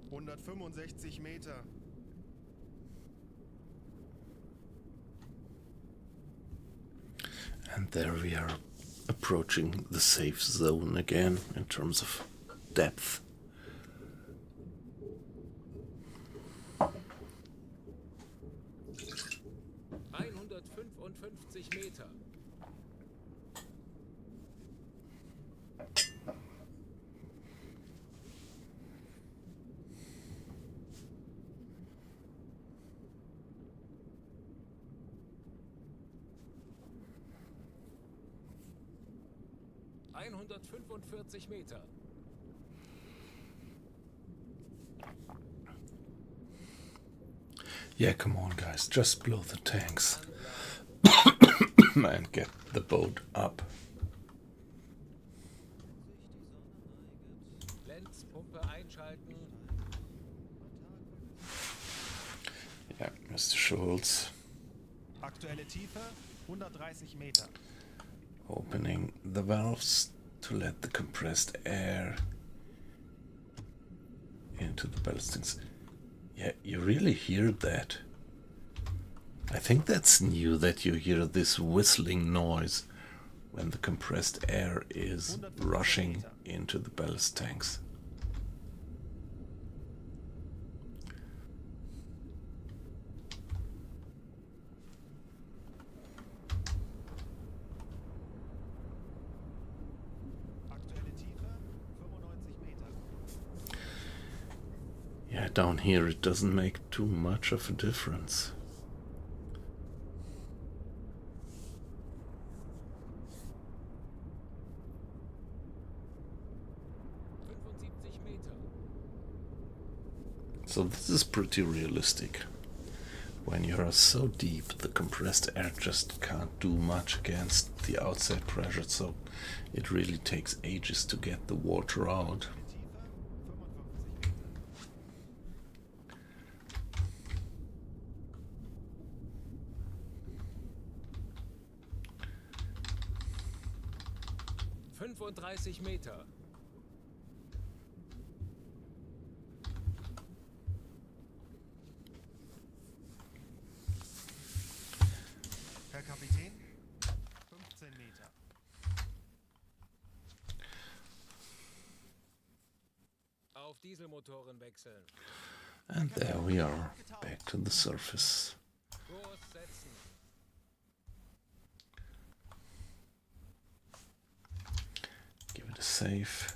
180 Meter. Meter. And there we are approaching the safe zone again in terms of depth. Meter. Meter. Yeah, come on guys, just blow the tanks and get the boat up. Lenzpumpe einschalten. Yeah, Mr. Schulz. Aktuelle Tiefe 130 Meter. Opening the valves to let the compressed air into the ballastings. Yeah, you really hear that. I think that's new, that you hear this whistling noise when the compressed air is rushing into the ballast tanks. Aktuelle Tiefe 95 Meter. Yeah, down here it doesn't make too much of a difference. Meter. So this is pretty realistic. When you are so deep, the compressed air just can't do much against the outside pressure, so it really takes ages to get the water out. Meter. Herr Kapitän, 15 Meter. Auf Dieselmotoren wechseln. And there we are, back to the surface. Kurs setzen. Give it a save.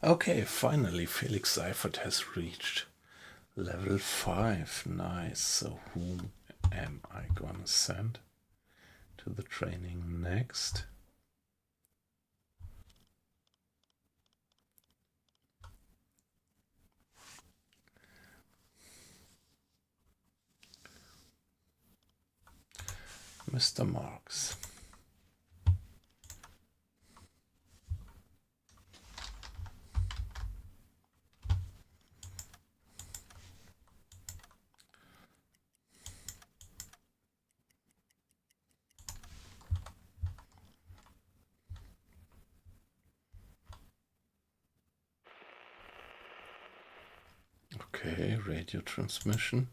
Okay, finally Felix Seifert has reached level 5. Nice. So whom am I gonna send to the training next? Mr. Marks. Okay, radio transmission.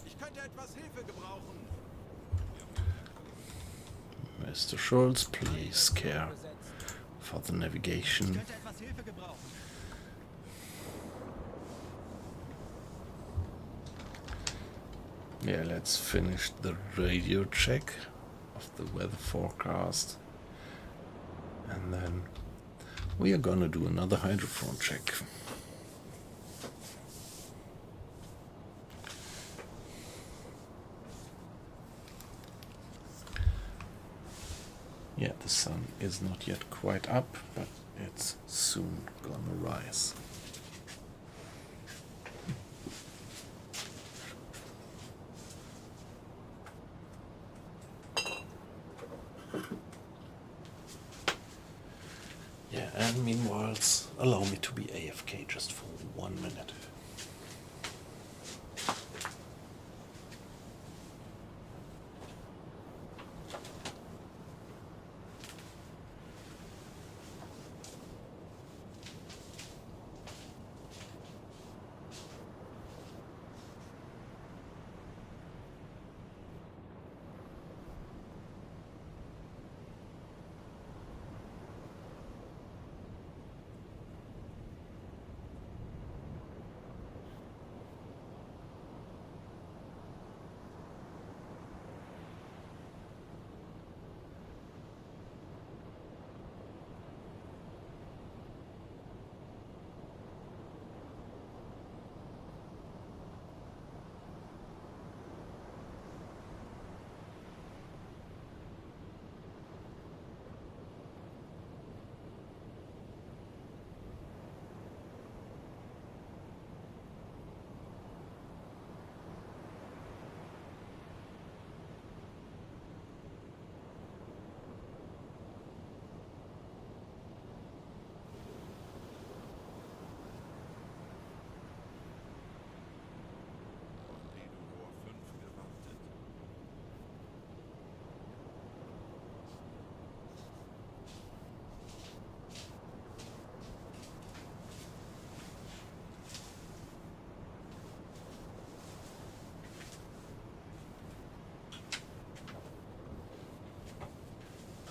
Ich könnte etwas Hilfe gebrauchen. Mr. Schulz, please care for the navigation. Könnte etwas Hilfe gebrauchen. Yeah, let's finish the radio check of the weather forecast. And then we are gonna do another hydrophone check. The sun is not yet quite up, but it's soon gonna rise. Yeah, and meanwhile, allow me to be AFK just for 1 minute.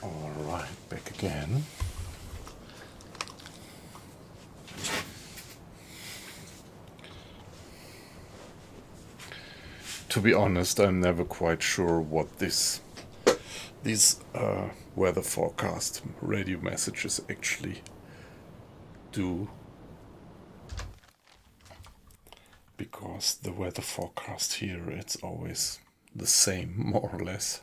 Alright, back again. To be honest, I'm never quite sure what these weather forecast radio messages actually do, because the weather forecast here, it's always the same, more or less.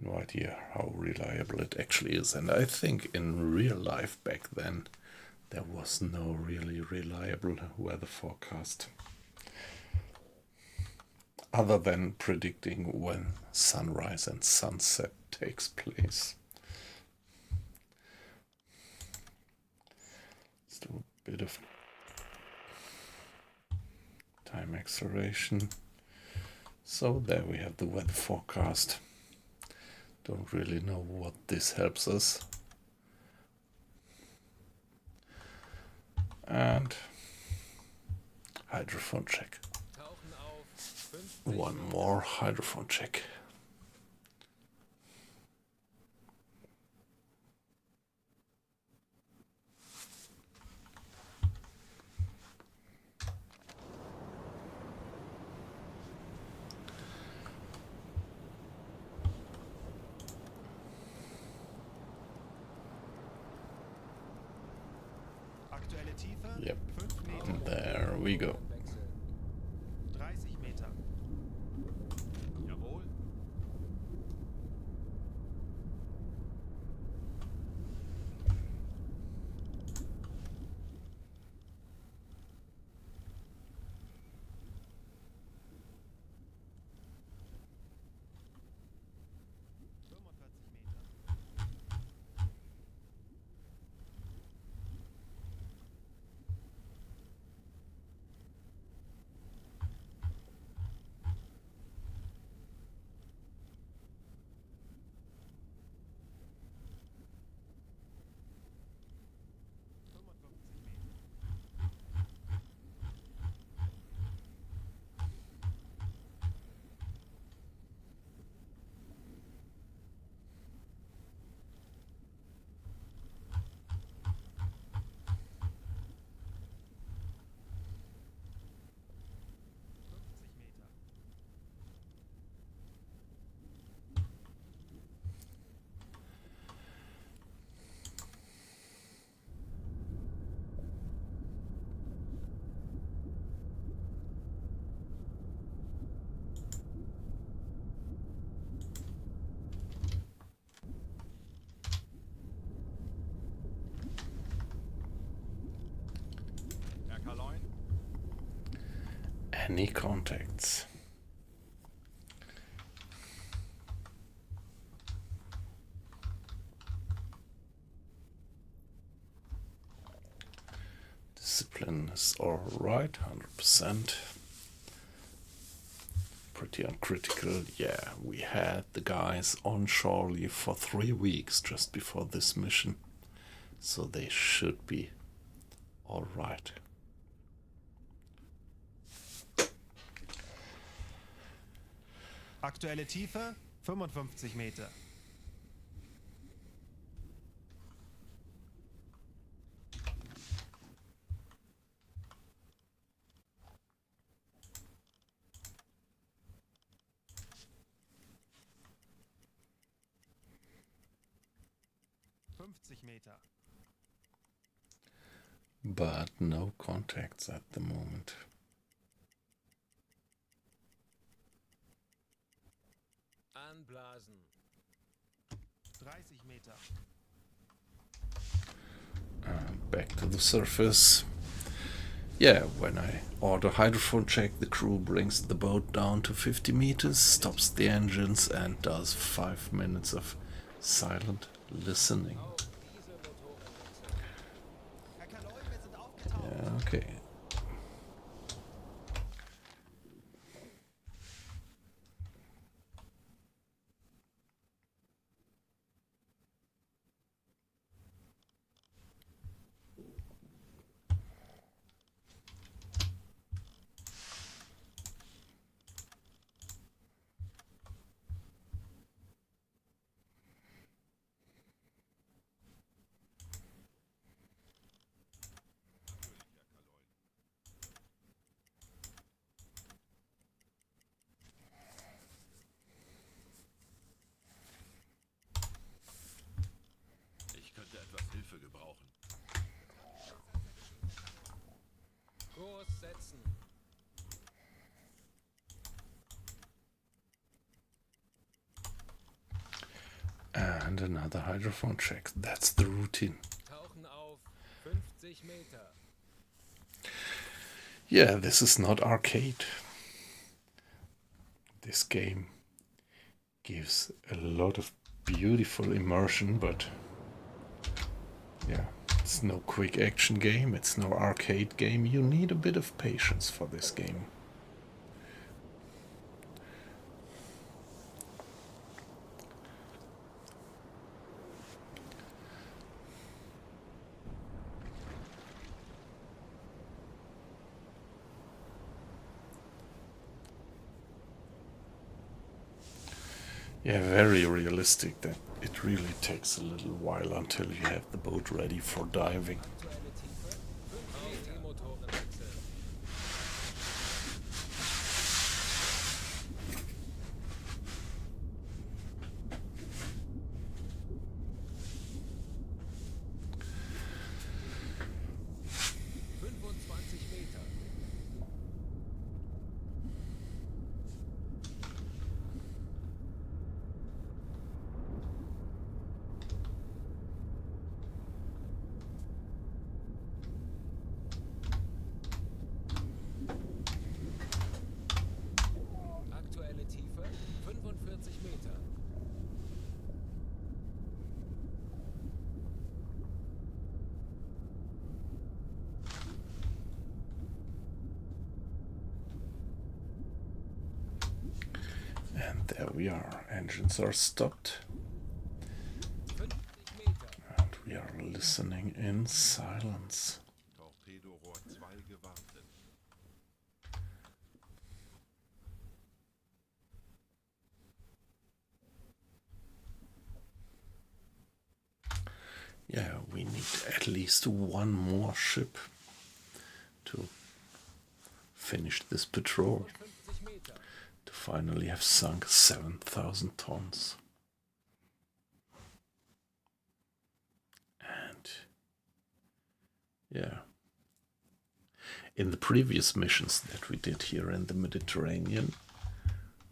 No idea how reliable it actually is, and I think in real life back then there was no really reliable weather forecast other than predicting when sunrise and sunset takes place. Let's do a bit of time acceleration. So there we have the weather forecast. Don't really know what this helps us. And hydrophone check. Tauchen auf 50 One Meter. more hydrophone check. Aktuelle Tiefe Yep. 5 Meter. And there we go. Wechseln. 30 Meter. Jawohl. any contacts. Discipline is alright, 100%. Pretty uncritical. Yeah, we had the guys on shore leave for 3 weeks just before this mission, so they should be alright. Aktuelle Tiefe 55 Meter. Meter. But no contacts at the moment. Anblasen. 30 Meter. Back to the surface. Yeah, when I auto hydrophone check, the crew brings the boat down to 50 meters, stops the engines and does 5 minutes of silent listening. Yeah, okay. Ich könnte etwas Hilfe gebrauchen. Kurs setzen. And another hydrophone check. That's the routine. Tauchen auf 50 Meter. Yeah, this is not arcade. This game gives a lot of beautiful immersion, but yeah, it's no quick action game, it's no arcade game. You need a bit of patience for this game. Yeah, very realistic that it really takes a little while until you have the boat ready for diving. Aktuelle Tiefe 5 Meter. Motoren wechseln. Meter. Aktuelle Tiefe 45 Meter. And there we are. Engines are stopped. 50 Meter. And we are listening in silence. Torpedorohr 2 gewartet. Yeah, we need at least one more ship to finish this patrol, 50 Meter. to finally have sunk 7,000 tons. And yeah, in the previous missions that we did here in the Mediterranean,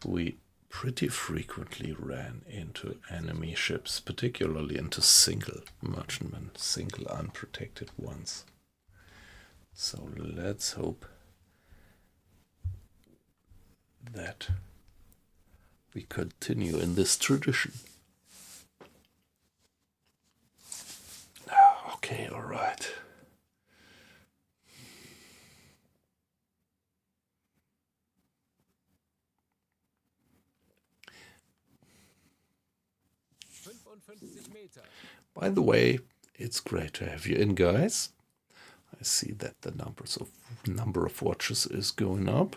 we pretty frequently ran into enemy ships, particularly into single merchantmen, single unprotected ones. So let's hope that we continue in this tradition. Okay, all right. Meter. By the way, it's great to have you in, guys. I see that the number of watches is going up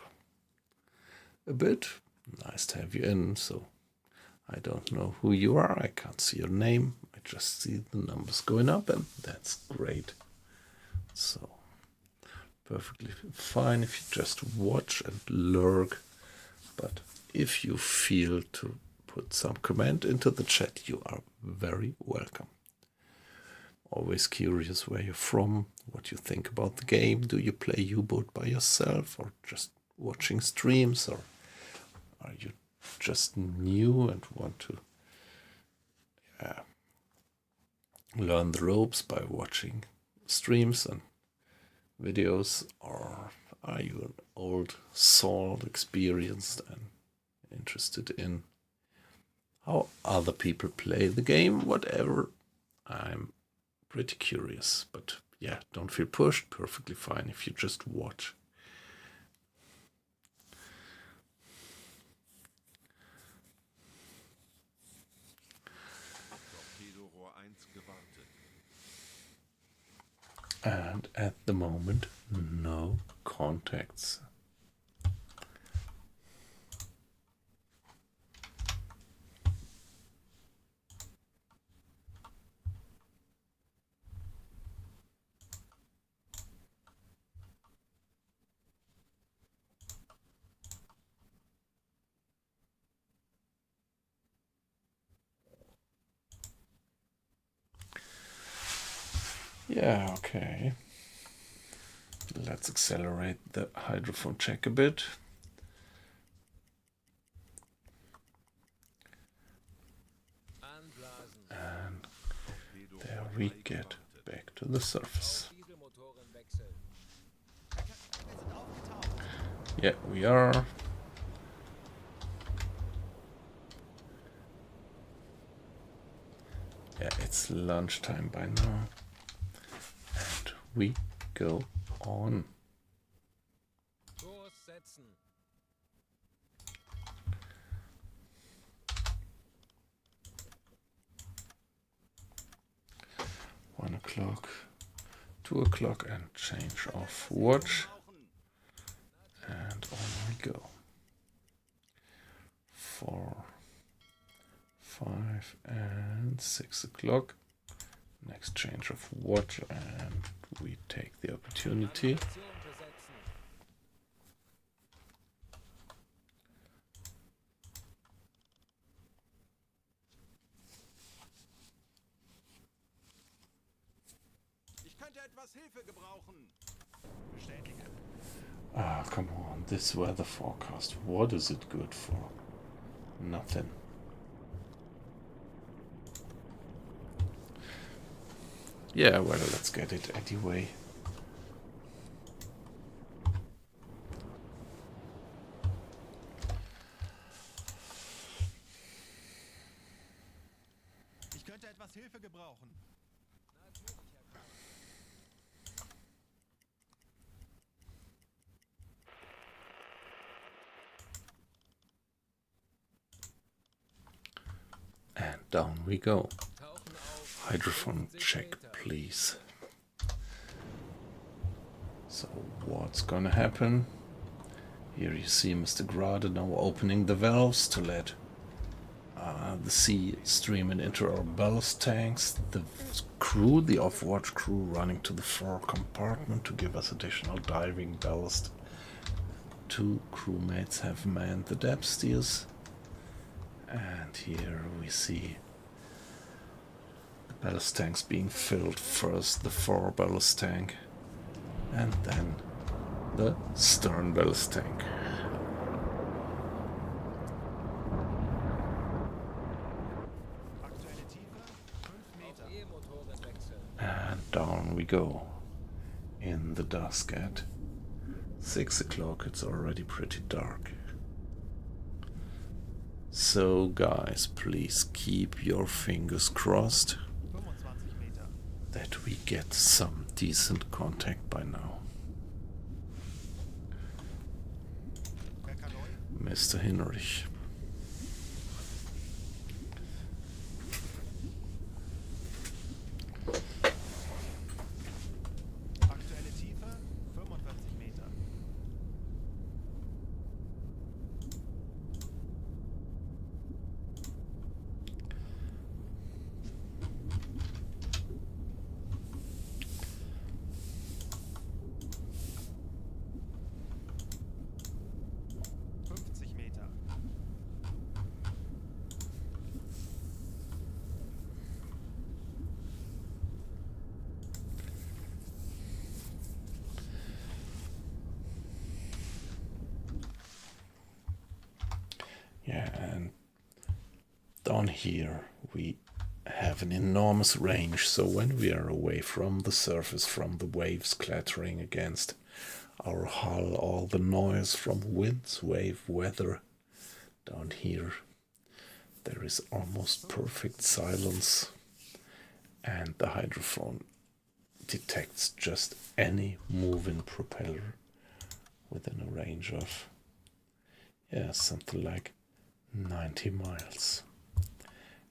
a bit. Nice to have you in. So I don't know who you are. I can't see your name. I just see the numbers going up, and that's great. So perfectly fine if you just watch and lurk. But if you feel to put some comment into the chat, you are very welcome. Always curious where you're from, what you think about the game. Do you play U-Boat by yourself or just watching streams, or are you just new and want to learn the ropes by watching streams and videos, or are you an old soul, experienced and interested in how other people play the game? Whatever, I'm pretty curious, but yeah, don't feel pushed. Perfectly fine if you just watch. Torpedorohr 1 gewartet. And at the moment, no contacts. Yeah, okay. Let's accelerate the hydrophone check a bit. Anblasen. And Torpedorohr there we 3 get gewartet. back to the surface. Dieselmotoren wechseln. Wir sind aufgetaucht. Yeah, we are. Yeah, it's lunchtime by now. And we go on. Kurs setzen. One o'clock, 2 o'clock, and change of watch. And on we go. 4, 5, and 6 o'clock. Next change of watch, and we take the opportunity. Aktion besetzen. Ich könnte etwas Hilfe gebrauchen. Bestätige. Ah, come on, this weather forecast. What is it good for? Nothing. Yeah, well, let's get it anyway. Ich könnte etwas Hilfe gebrauchen. Natürlich, Herr Kahn. And down we go. Tauchen auf. Hydrophone 50 check, Meter. please. So what's gonna happen? Here you see Mr. Grade now opening the valves to let the sea streaming into our ballast tanks. The crew, the off-watch crew, running to the fore compartment to give us additional diving ballast. 2 crewmates have manned the depth steers. And here we see the ballast tanks being filled. First the fore ballast tank, and then the stern ballast tank. Aktuelle Tiefe 5 Meter. Auf E-Motoren wechseln. And down we go in the dusk at 6 o'clock. It's already pretty dark. So guys, please keep your fingers crossed 25 Meter. that we get some decent contact by now. Berkaloi. Mr. Hinrich. Aktuelle Tiefe 45 Meter. Meter. Yeah, and down here we have an enormous range, so when we are away from the surface, from the waves clattering against our hull, all the noise from winds, wave, weather, down here there is almost perfect silence, and the hydrophone detects just any moving propeller within a range of, yeah, something like 90 miles.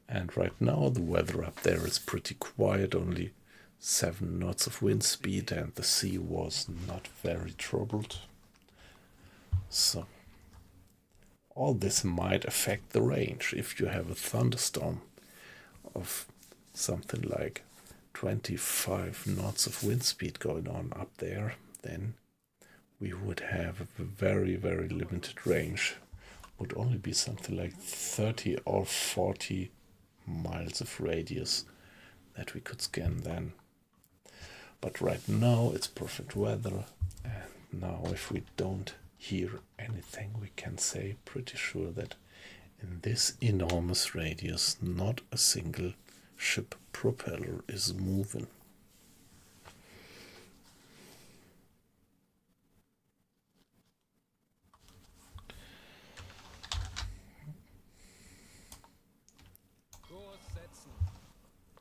And right now the weather up there is pretty quiet, only 7 knots of wind speed, and the sea was not very troubled. So all this might affect the range. If you have a thunderstorm of something like 25 knots of wind speed going on up there, then we would have a very, very limited range. Would only be something like 30 or 40 miles of radius that we could scan then. But right now it's perfect weather, and now if we don't hear anything, we can say pretty sure that in this enormous radius not a single ship propeller is moving. Kurs setzen.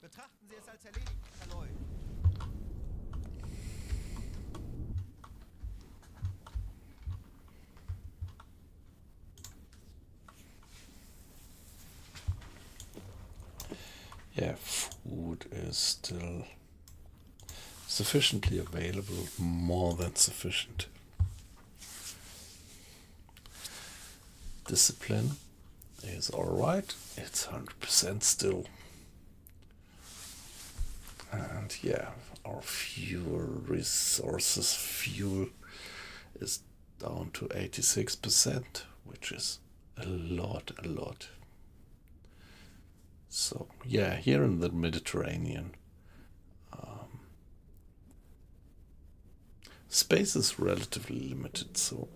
Betrachten Sie es als erledigt, Berkaloi. Yeah, food is still sufficiently available, more than sufficient. Discipline is alright, it's 100% still. And yeah, our fuel resources, fuel is down to 86%, which is a lot. So yeah, here in the Mediterranean, space is relatively limited, so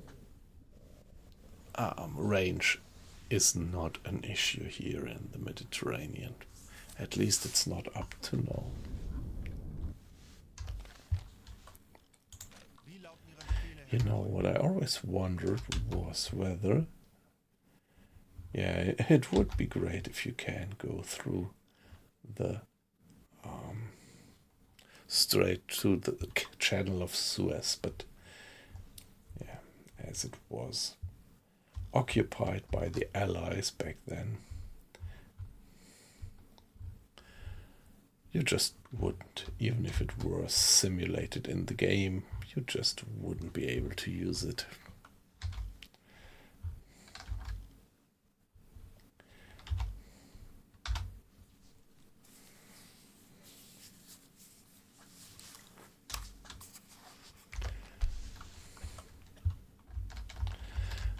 range is not an issue here in the Mediterranean. At least it's not up to now. Wie lauten Ihre Befehle, You Herr know, what I always wondered was whether, yeah, it would be great if you can go through the straight to the channel of Suez, but yeah, as it was occupied by the Allies back then, you just wouldn't, even if it were simulated in the game, you just wouldn't be able to use it.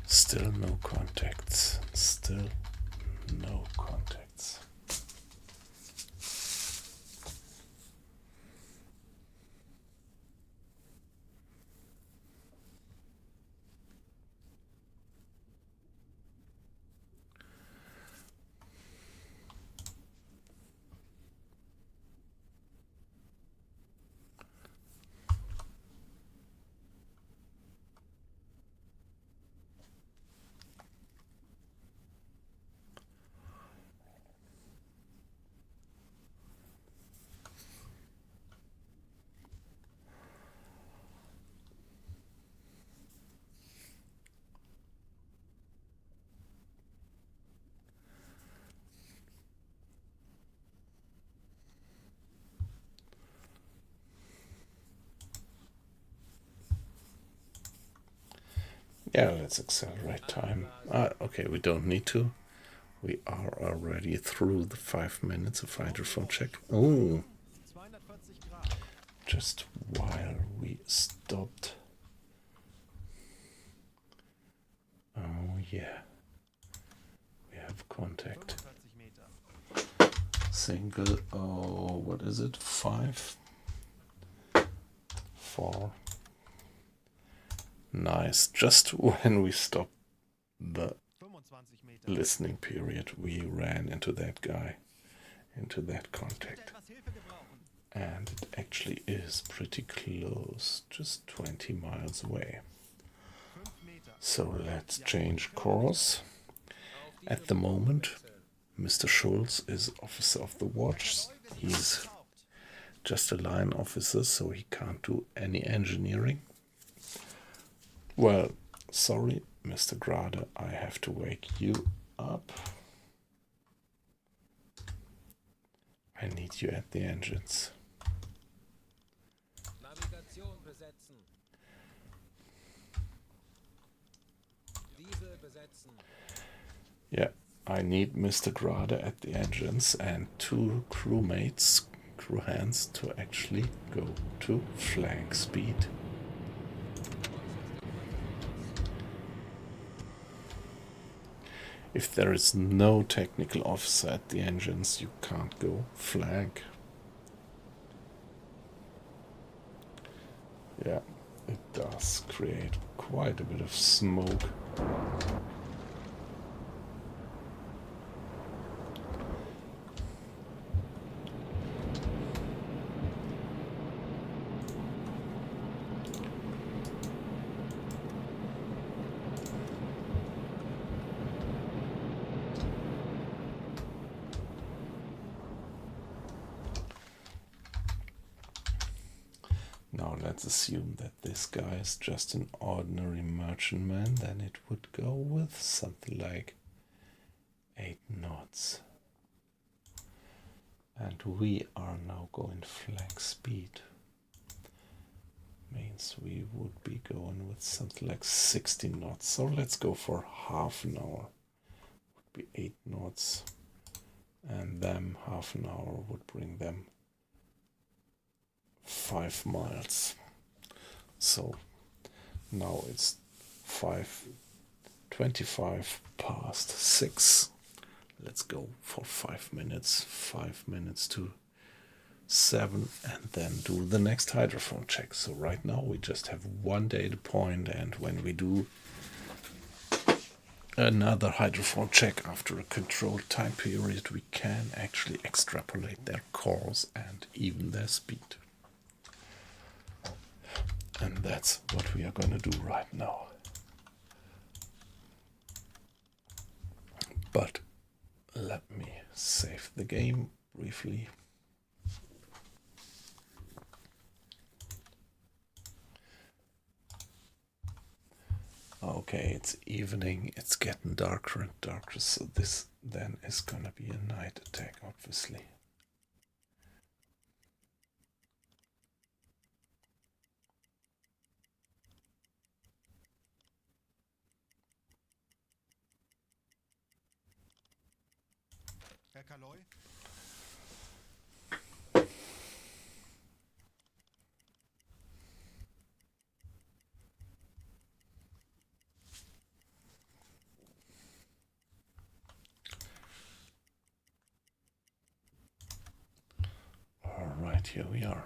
Still no contacts. Still no contacts. Yeah, let's accelerate time. Okay, we don't need to. We are already through the 5 minutes of hydrophone check. Oh, 240 Grad. just while we stopped. Oh yeah, we have contact. 45 Meter. Single, oh, what is it? 5, 4. Nice. Just when we stopped the 25 Meter. listening period, we ran into that guy, into that Könnte contact. etwas Hilfe gebrauchen. And it actually is pretty close, just 20 miles away. 5 Meter. So let's change course. At the moment, Mr. Schulz is officer of the watch. He's just a line officer, so he can't do any engineering. Well, sorry, Mr. Grade, I have to wake you up. I need you at the engines. Navigation besetzen. Diesel besetzen. Yeah, I need Mr. Grade at the engines and 2 crewmates, crew hands, to actually go to flank speed. If there is no technical officer at the engines, you can't go flank. Yeah, it does create quite a bit of smoke. Now let's assume that this guy is just an ordinary merchantman, then it would go with something like 8 knots. And we are now going flank speed. Means we would be going with something like 60 knots. So let's go for half an hour. Would be 8 knots. And then half an hour would bring them 5 miles. So now it's 5:25 past 6. Let's go for 5 minutes. 5 minutes to 7, and then do the next hydrophone check. So right now we just have one data point, and when we do another hydrophone check after a controlled time period, we can actually extrapolate their course and even their speed. And that's what we are going to do right now. But let me save the game briefly. Okay, it's evening, it's getting darker and darker, so this then is gonna be a night attack, obviously. Herr Kaloy? Alright, here we are.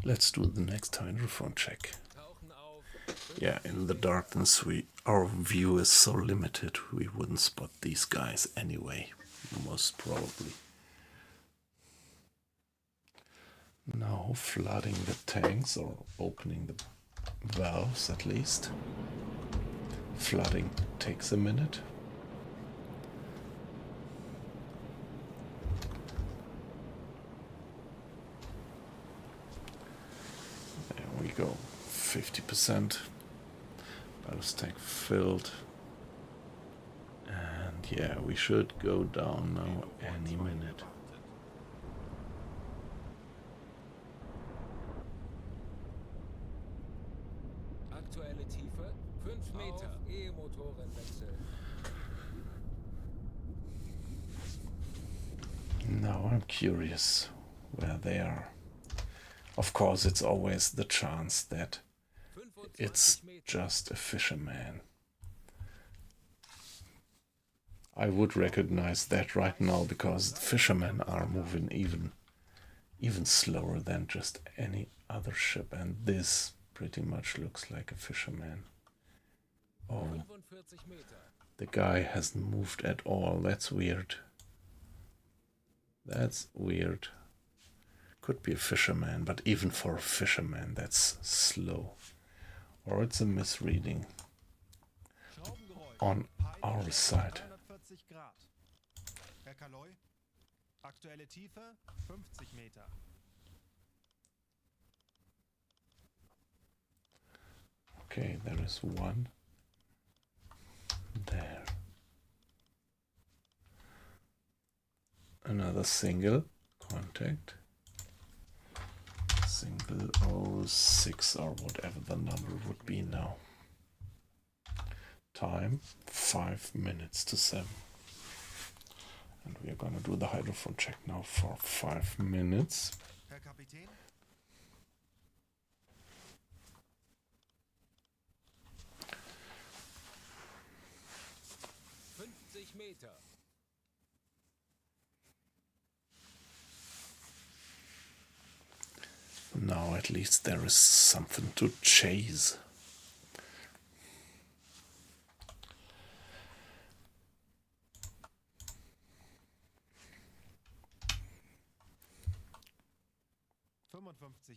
Let's do the next hydrophone check. Tauchen auf. Yeah, in the darkness our view is so limited we wouldn't spot these guys anyway, most probably. Now flooding the tanks, or opening the valves at least. Flooding takes a minute. There we go, 50%. Ballast tank filled. And yeah, we should go down now any minute. Aktuelle Tiefe 5 Meter. Auf E-Motoren wechseln. Now I'm curious where they are. Of course, it's always the chance that 25 it's Meter. just a fisherman. I would recognize that right now because fishermen are moving even slower than just any other ship, and this pretty much looks like a fisherman. Oh, 45 Meter. the guy hasn't moved at all. That's weird. That's weird. Could be a fisherman, but even for a fisherman, that's slow. Or it's a misreading Schraubengeräusch. on Peilung our schätzt side. 340 Grad. Herr Kaloi, aktuelle Tiefe 50 Meter. Okay, there is one there. Another single contact. Single 06 or whatever the number would be now. Time 5 minutes to 7. And we are going to do the hydrophone check now for 5 minutes. Herr Kapitän, 50 Meter. Now at least there is something to chase.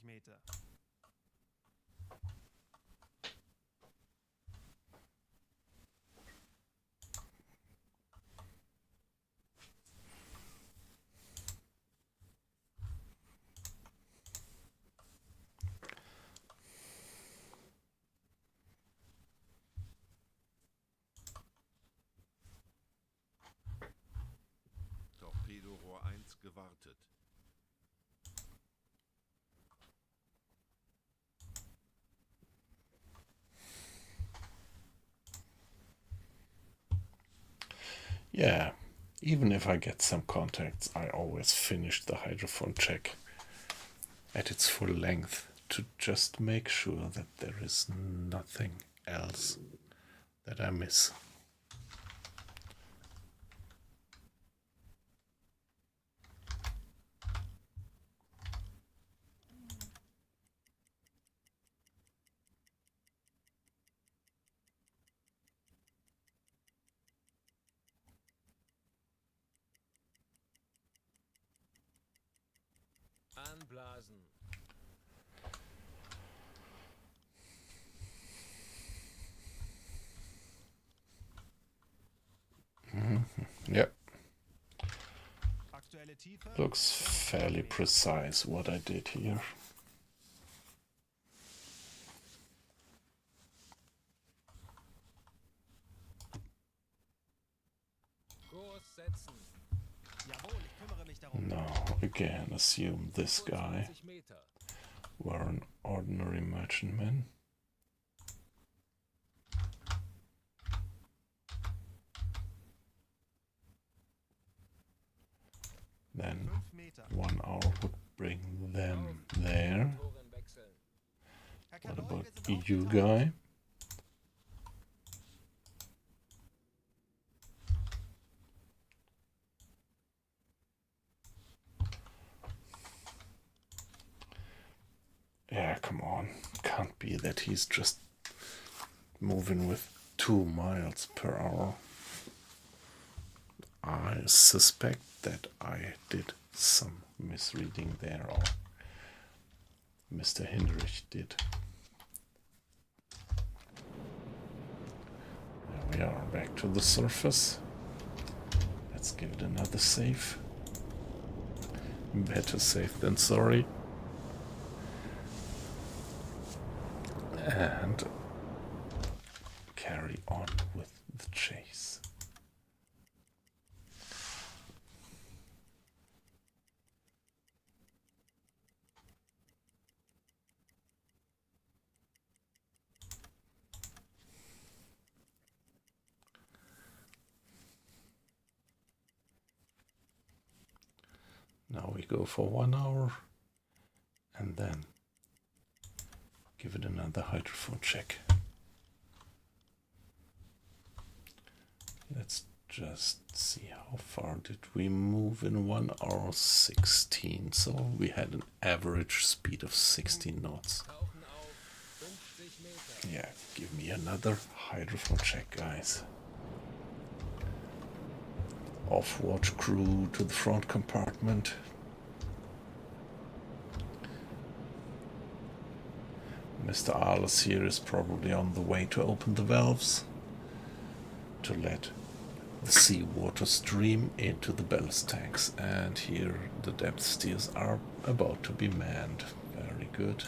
Meter. Torpedorohr 1 gewartet. Yeah, even if I get some contacts, I always finish the hydrophone check at its full length to just make sure that there is nothing else that I miss. Anblasen. Yep, Aktuelle Tiefe. looks fairly precise what I did here. Kurs setzen. Jawohl, ich kümmere mich darum. Now again, assume this guy 25 Meter. were an ordinary merchantman. Then 5 Meter. 1 hour would bring them there. Motoren wechseln. Herr What Kaloi, about wir sind you aufgetaucht. guy? Yeah, come on. Can't be that he's just moving with 2 miles per hour. I suspect that I did some misreading there, or Mr. Hindrich did. There we are, back to the surface. Let's give it another save. Better safe than sorry. And carry on with the chase. Now we go for 1 hour and then give it another hydrophone check. Let's just see how far did we move in 1 hour 16. So we had an average speed of 16 knots. Tauchen auf 50 Meter. Yeah, give me another hydrophone check, guys. Off-watch crew to the front compartment. Mr. Arles here is probably on the way to open the valves to let the seawater stream into the ballast tanks. And here the depth steers are about to be manned. Very good.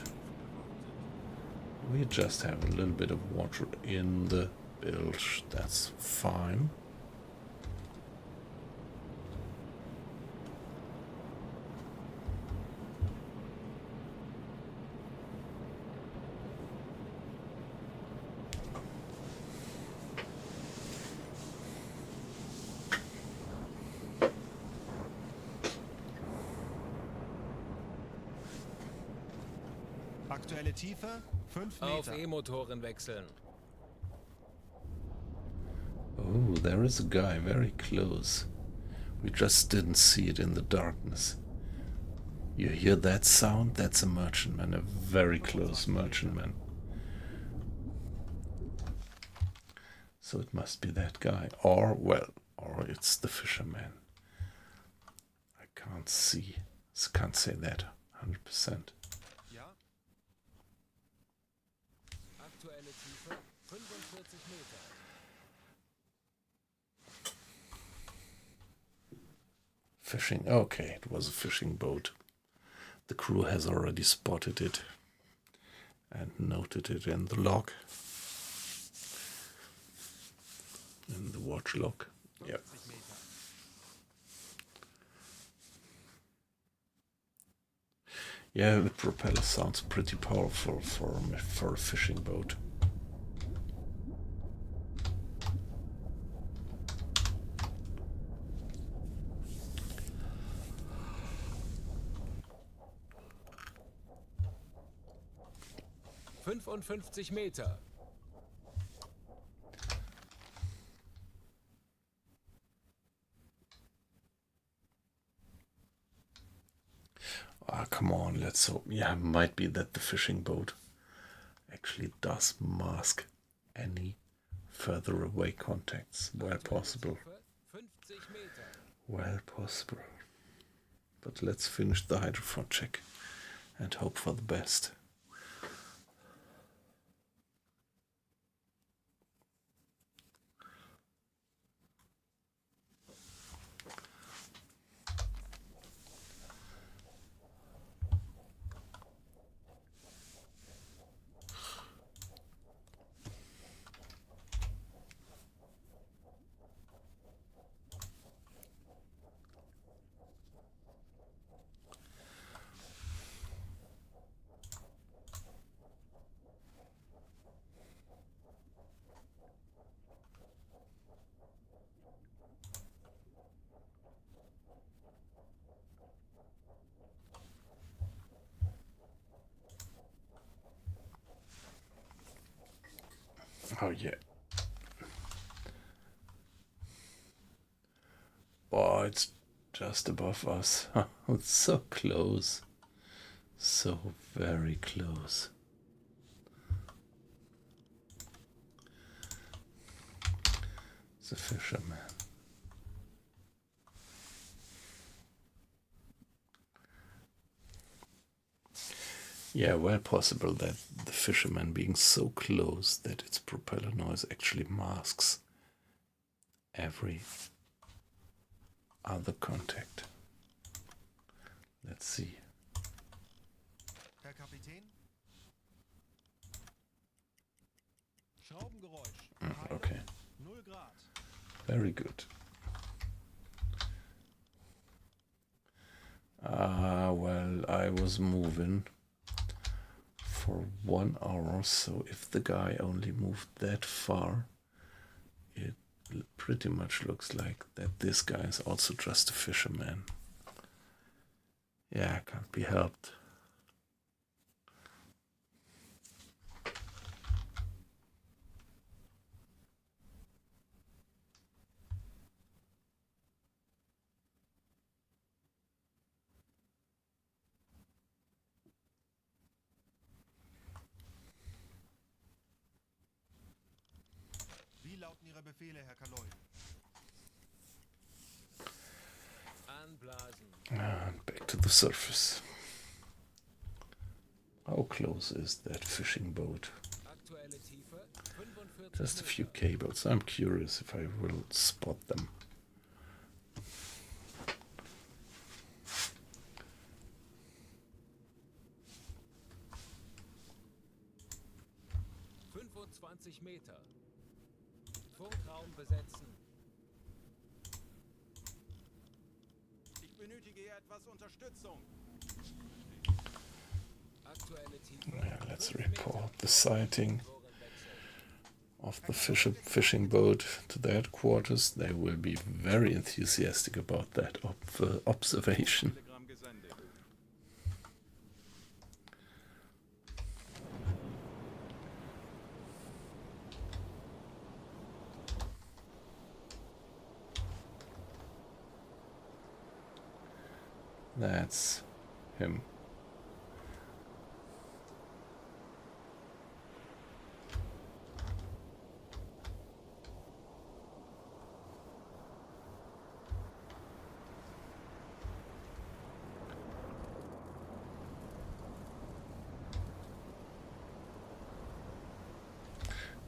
We just have a little bit of water in the bilge. That's fine. Aktuelle Tiefe 5 Auf Meter. E-Motoren wechseln. Oh, there is a guy very close. We just didn't see it in the darkness. You hear that sound? That's a merchantman, a very close merchantman. So it must be that guy. Or, well, or it's the fisherman. I can't see. Can't say that 100%. Ja? Aktuelle Tiefe 45 Meter. Fishing. Okay, it was a fishing boat. The crew has already spotted it and noted it in the log. In the watch log. Yep. 50 Meter. Yeah, the propeller sounds pretty powerful for a fishing boat. »55 Meter. Ah, come on, let's hope. Yeah, might be that the fishing boat actually does mask any further away contacts where possible. 50 Meter. Well possible. But let's finish the hydrophone check and hope for the best. Oh yeah. Oh, it's just above us. It's so close. So very close. It's a fisherman. Yeah, well possible that the fisherman being so close that its propeller noise actually masks every other contact. Let's see. Herr Kapitän? Schraubengeräusch. Okay, 0 Grad. very good. Well, I was moving for 1 hour, so if the guy only moved that far, it pretty much looks like that this guy is also just a fisherman. Yeah, can't be helped. Wie lauten Ihre Befehle, Herr Kaloi? Anblasen. And back to the surface. How close is that fishing boat? Aktuelle Tiefe 45 Just a few Meter. cables. I'm curious if I will spot them. Meter. Funkraum besetzen. Ich benötige etwas Unterstützung. Aktuelle Tiefe. Yeah, let's 5 report Meter. the sighting Motorenwechsel. of the fishing boat to the headquarters. They will be very enthusiastic about that observation. Telegramm gesendet. That's him.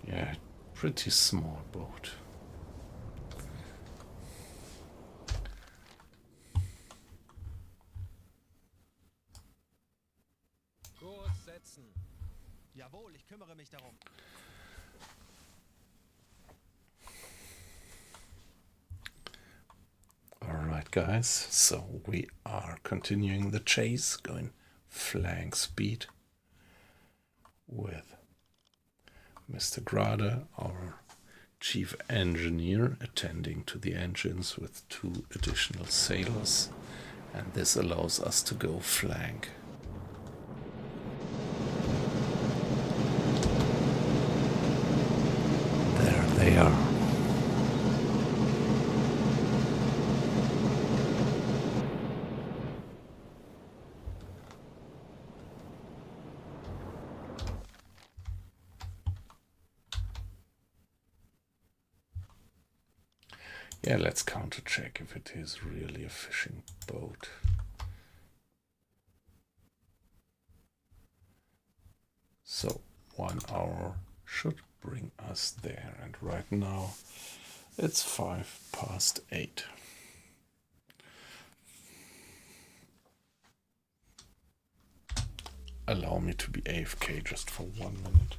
Yeah, pretty small boat. Kurs setzen. Jawohl, ich kümmere mich darum. Alright guys, so we are continuing the chase, going flank speed with Mr. Grade, our chief engineer, attending to the engines with 2 additional sailors, and this allows us to go flank. There they are. Yeah, let's counter check if it is really a fishing boat. So 1 hour should bring us there, and right now it's 8:05. Allow me to be AFK just for 1 minute.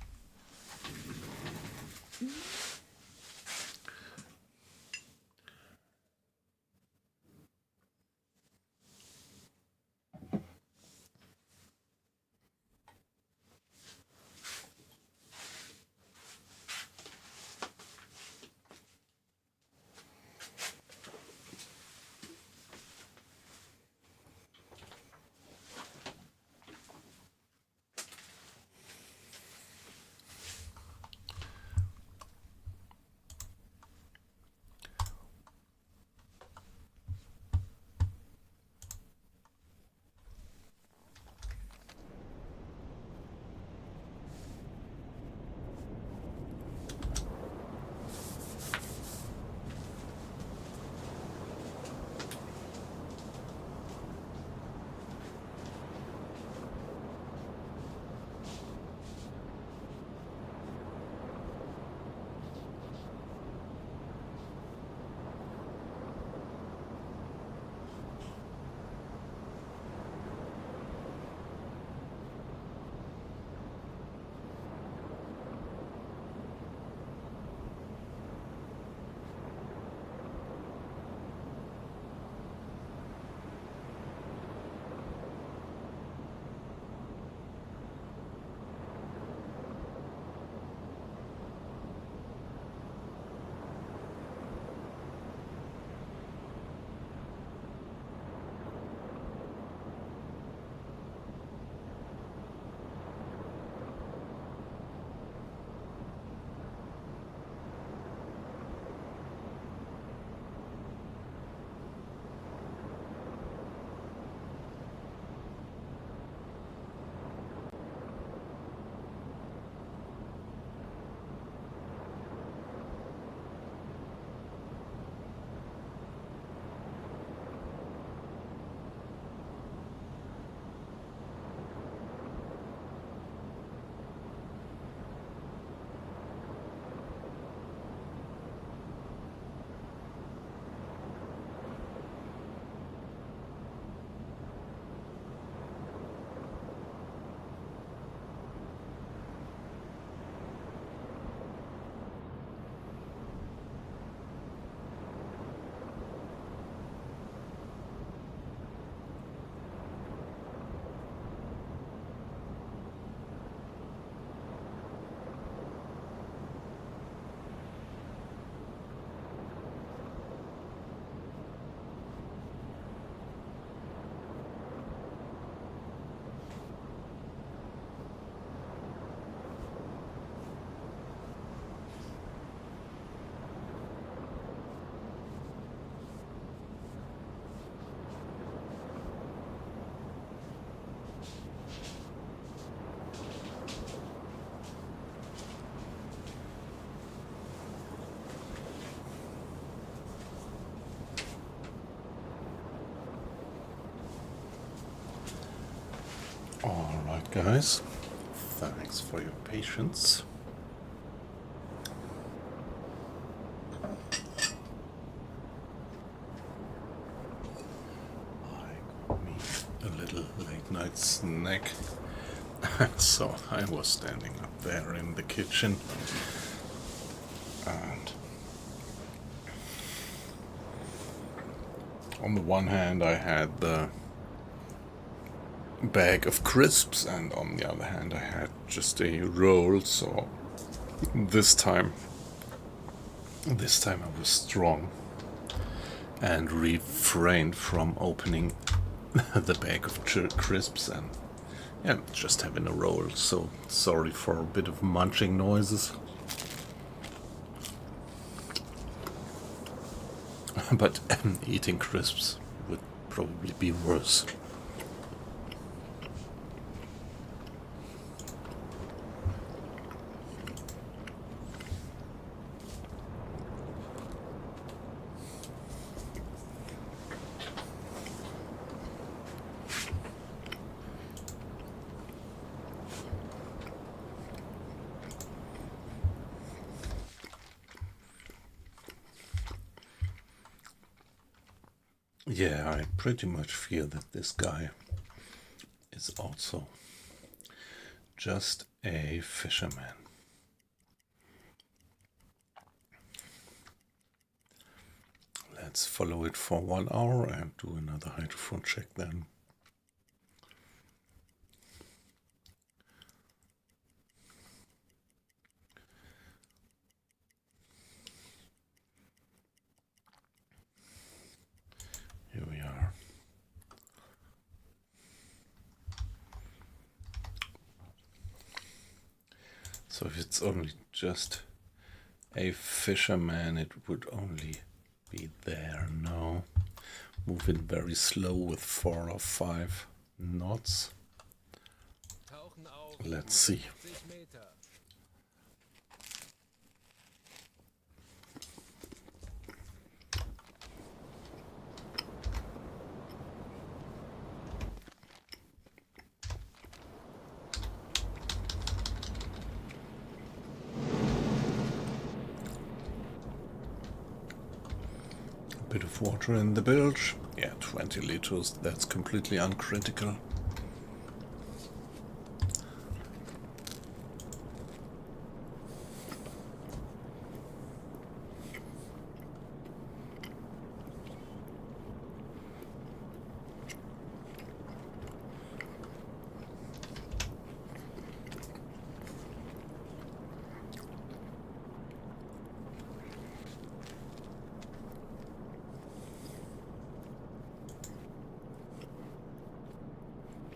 Alright, guys. Thanks for your patience. I got me a little late night snack. So I was standing up there in the kitchen and on the one hand I had the bag of crisps and on the other hand I had just a roll, so this time I was strong and refrained from opening the bag of crisps and just having a roll, so sorry for a bit of munching noises. But eating crisps would probably be worse. Yeah, I pretty much fear that this guy is also just a fisherman. Let's follow it for 1 hour and do another hydrophone check then. Here we are. So if it's only just a fisherman, it would only be there now. Moving very slow with 4 or 5 knots. Tauchen auf. Let's see. 50 Meter. Bit of water in the bilge. Yeah, 20 liters. That's completely uncritical.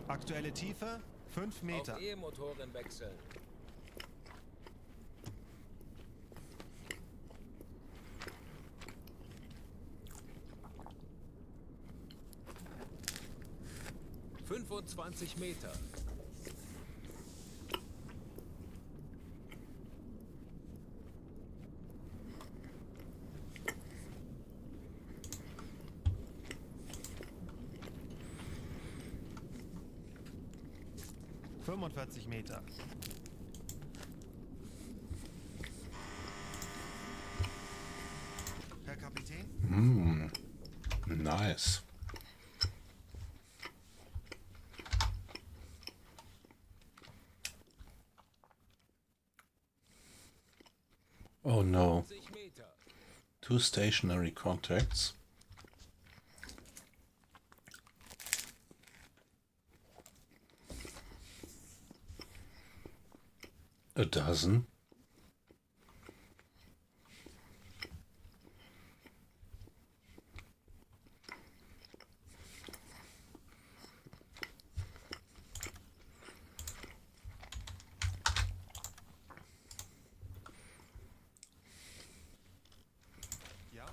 Aktuelle Tiefe 5 Meter. Auf E-Motoren wechseln. ...25 Meter. Meter. Herr Kapitän? Nice. Oh no. 50 Meter. 2 stationary contacts. A dozen. Ja?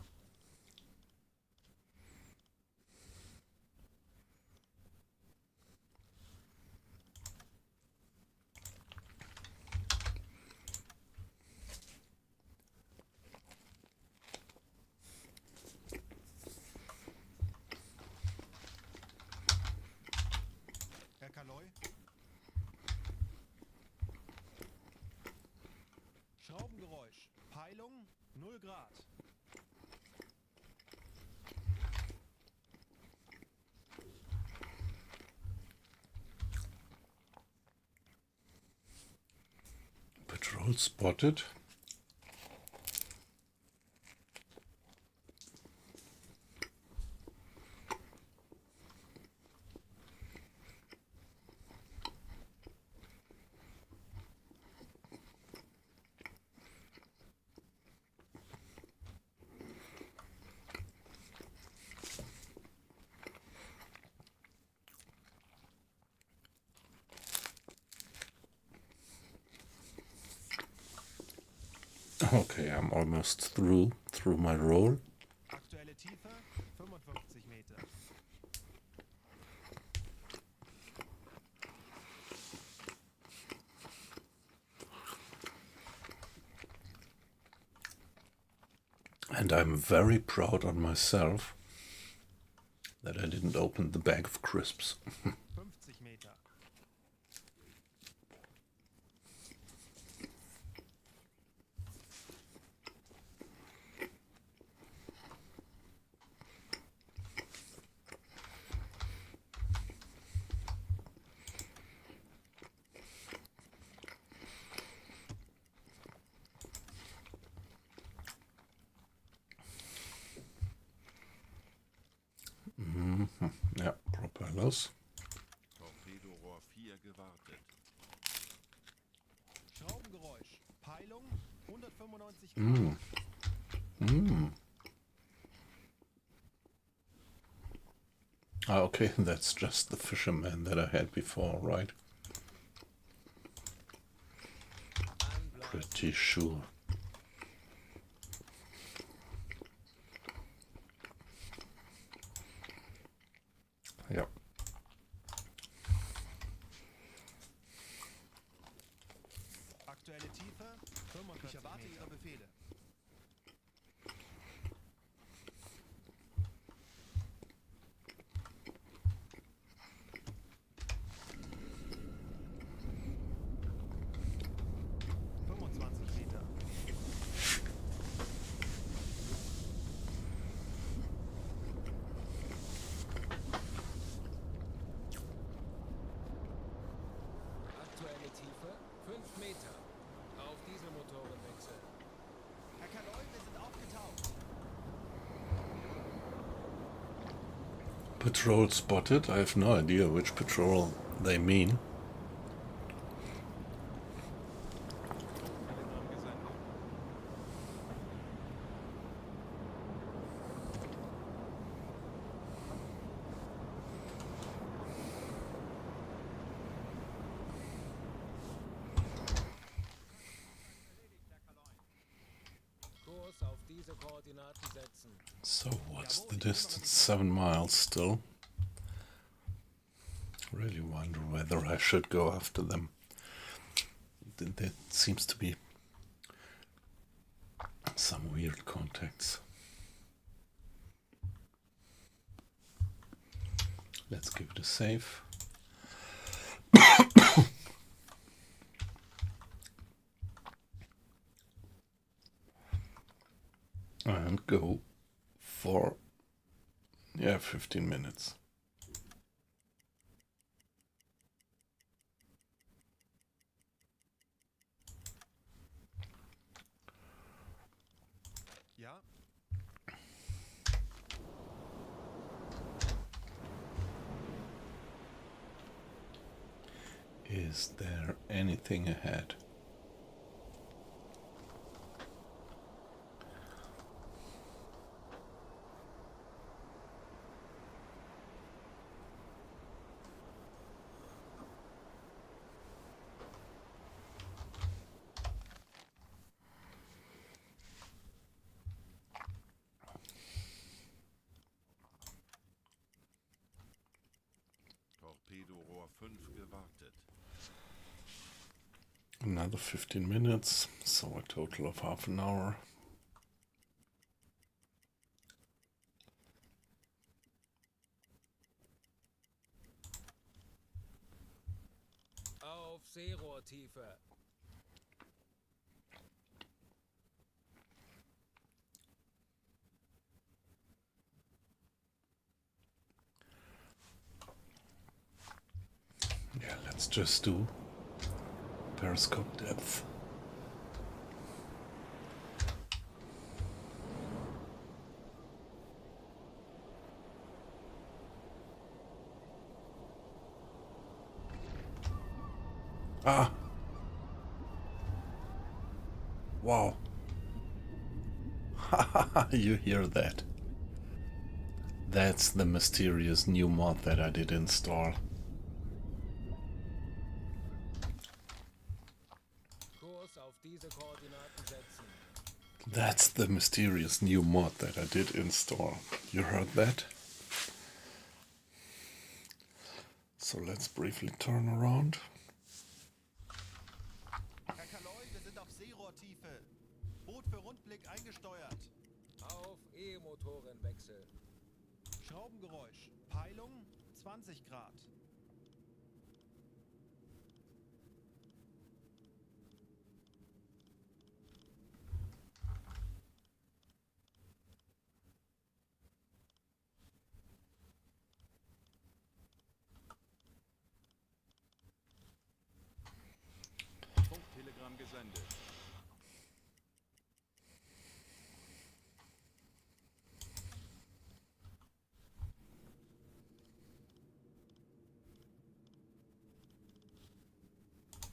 Herr Kaloi? 0 Grad. Patrol spotted. Okay, I'm almost through my roll. Aktuelle Tiefe 55 Meter. And I'm very proud on myself that I didn't open the bag of crisps. 50 Meter. Ja, propellers. Torpedorohr 4 gewartet. Schraubengeräusch. Peilung 195 Grad. Ah, okay, that's just the fisherman that I had before, right? Pretty sure. Ja. Aktuelle Tiefe 45 Ich erwarte Ihre Befehle. Meter. Aktuelle Tiefe 5 Meter. Auf Dieselmotoren wechseln. Herr Kaloi, wir sind aufgetaucht. Patrol spotted. I have no idea which patrol they mean. Kurs auf diese Koordinaten setzen. So what's the distance? 7 miles still. Really wonder whether I should go after them. There seems to be some weird contacts. Let's give it a save. And go for 15 minutes. Ja. Is there anything ahead? Torpedorohr 5 gewartet. Another 15 minutes, so a total of half an hour. Auf Seerohrtiefe. Yeah, let's just do periscope depth. Ah! Wow! You hear that? That's the mysterious new mod that I did install. Kurs auf diese Koordinaten setzen. That's the mysterious new mod that I did install. You heard that? So let's briefly turn around. Herr Kaloi, wir sind auf Seerohrtiefe. Boot für Rundblick eingesteuert. Auf E-Motorenwechsel. Schraubengeräusch. Peilung 20 Grad. Funktelegramm gesendet.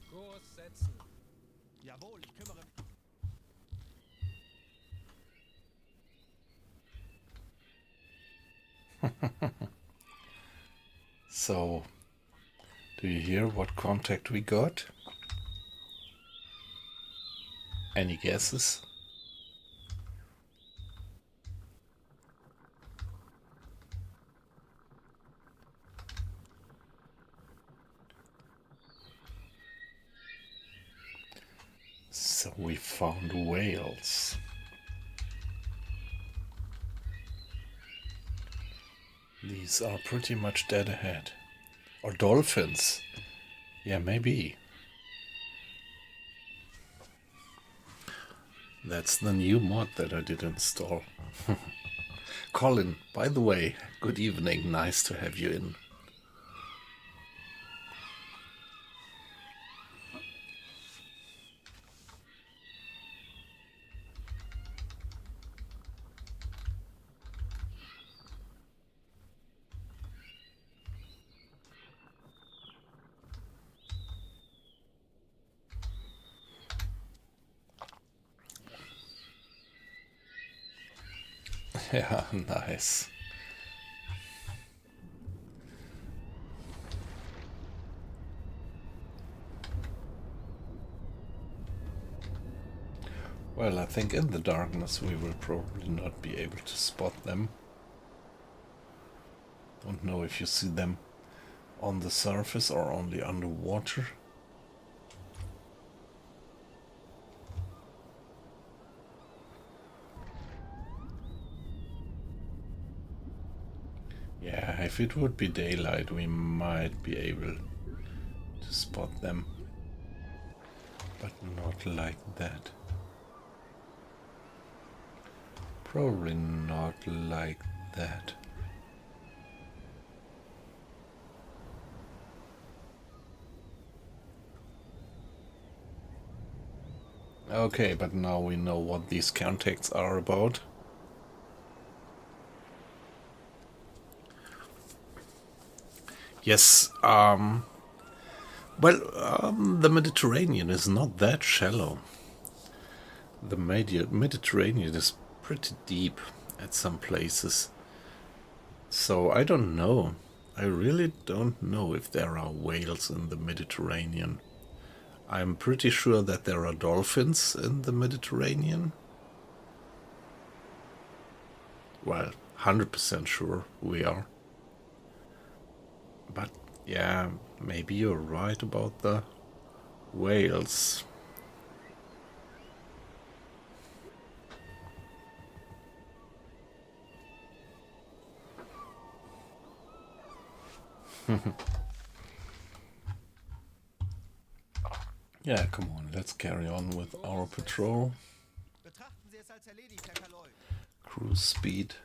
Kurs setzen. Jawohl, ich kümmere mich. So, do you hear what contact we got? Any guesses? So we found whales. These are pretty much dead ahead. Or dolphins. Yeah, maybe. That's the new mod that I did install. Colin, by the way, good evening. Nice to have you in. Yeah, nice. Well, I think in the darkness we will probably not be able to spot them. Don't know if you see them on the surface or only underwater. Yeah, if it would be daylight, we might be able to spot them. But not like that. Probably not like that. Okay, but now we know what these contacts are about. Yes, the Mediterranean is not that shallow. The Mediterranean is pretty deep at some places. So I don't know. I really don't know if there are whales in the Mediterranean. I'm pretty sure that there are dolphins in the Mediterranean. Well, 100% sure we are. But yeah, maybe you're right about the whales. Yeah, come on, let's carry on with our patrol. Betrachten Sie es als erledigt, Herr Kaloi. Cruise speed.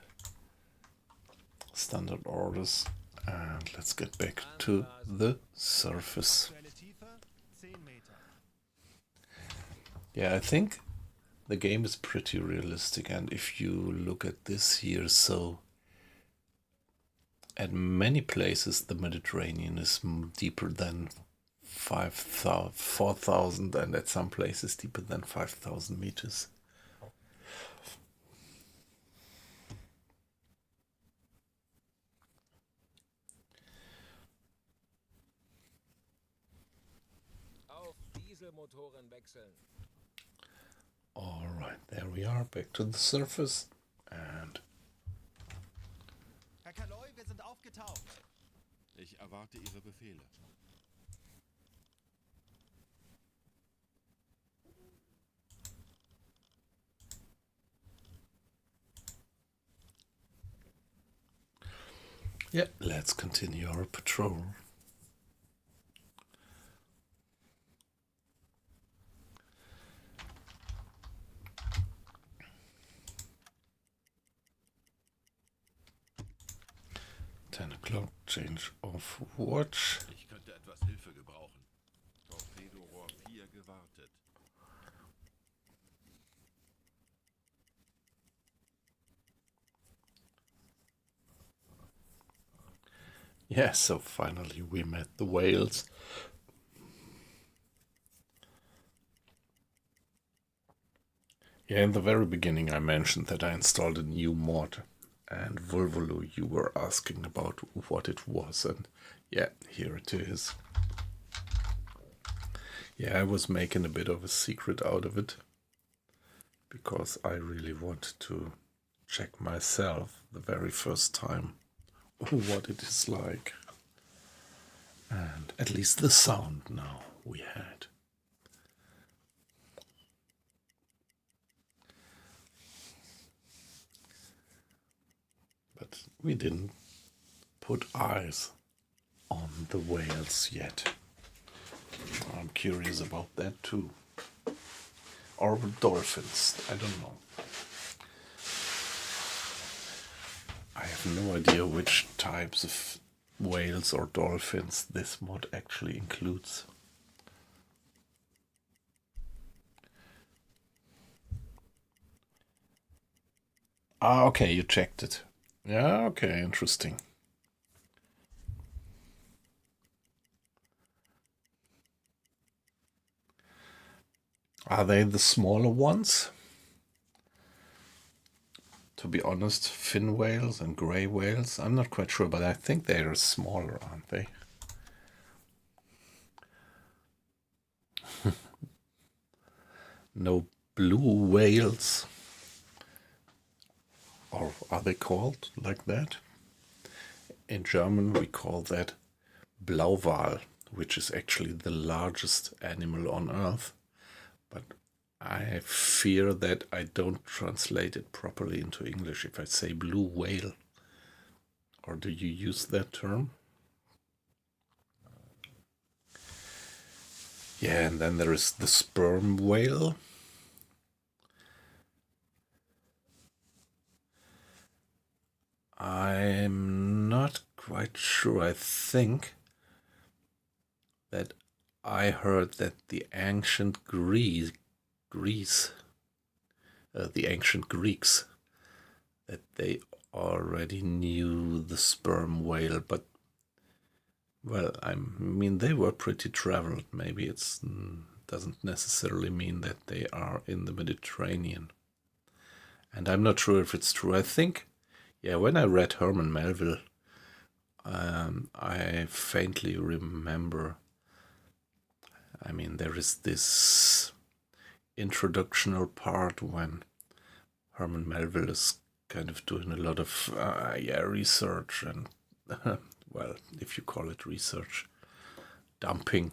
Standard orders. And let's get back to the surface. Aktuelle Tiefe 10 Meter. Yeah, I think the game is pretty realistic, and if you look at this here, so at many places the Mediterranean is deeper than 5,000, 4,000, and at some places deeper than 5,000 meters. Auf Dieselmotoren wechseln. All right, there we are, back to the surface, and Herr Kaloi, wir sind aufgetaucht. Ich erwarte Ihre Befehle. yeah, let's continue our patrol. O'clock, change of watch. Ich könnte etwas Hilfe gebrauchen. Torpedorohr 4 gewartet. Yeah, so finally we met the whales. Yeah, in the very beginning I mentioned that I installed a new mod, and Volvolo, you were asking about what it was, and yeah, here it is. Yeah, I was making a bit of a secret out of it, because I really wanted to check myself the very first time what it is like. And at least the sound now we had. But we didn't put eyes on the whales yet. I'm curious about that too. Or dolphins, I don't know. I have no idea which types of whales or dolphins this mod actually includes. Ah, okay, you checked it. Yeah, okay, interesting. Are they the smaller ones? To be honest, fin whales and grey whales, I'm not quite sure, but I think they are smaller, aren't they? No blue whales. Or are they called like that? In German we call that Blauwal, which is actually the largest animal on Earth. But I fear that I don't translate it properly into English if I say blue whale. Or do you use that term? Yeah, and then there is the sperm whale. I'm not quite sure. I think that I heard that the ancient Greeks, that they already knew the sperm whale, but well, I mean, they were pretty traveled. Maybe it doesn't necessarily mean that they are in the Mediterranean. And I'm not sure if it's true. I think, yeah, when I read Herman Melville, I faintly remember, I mean, there is this introductional part when Herman Melville is kind of doing a lot of research and well, if you call it research, dumping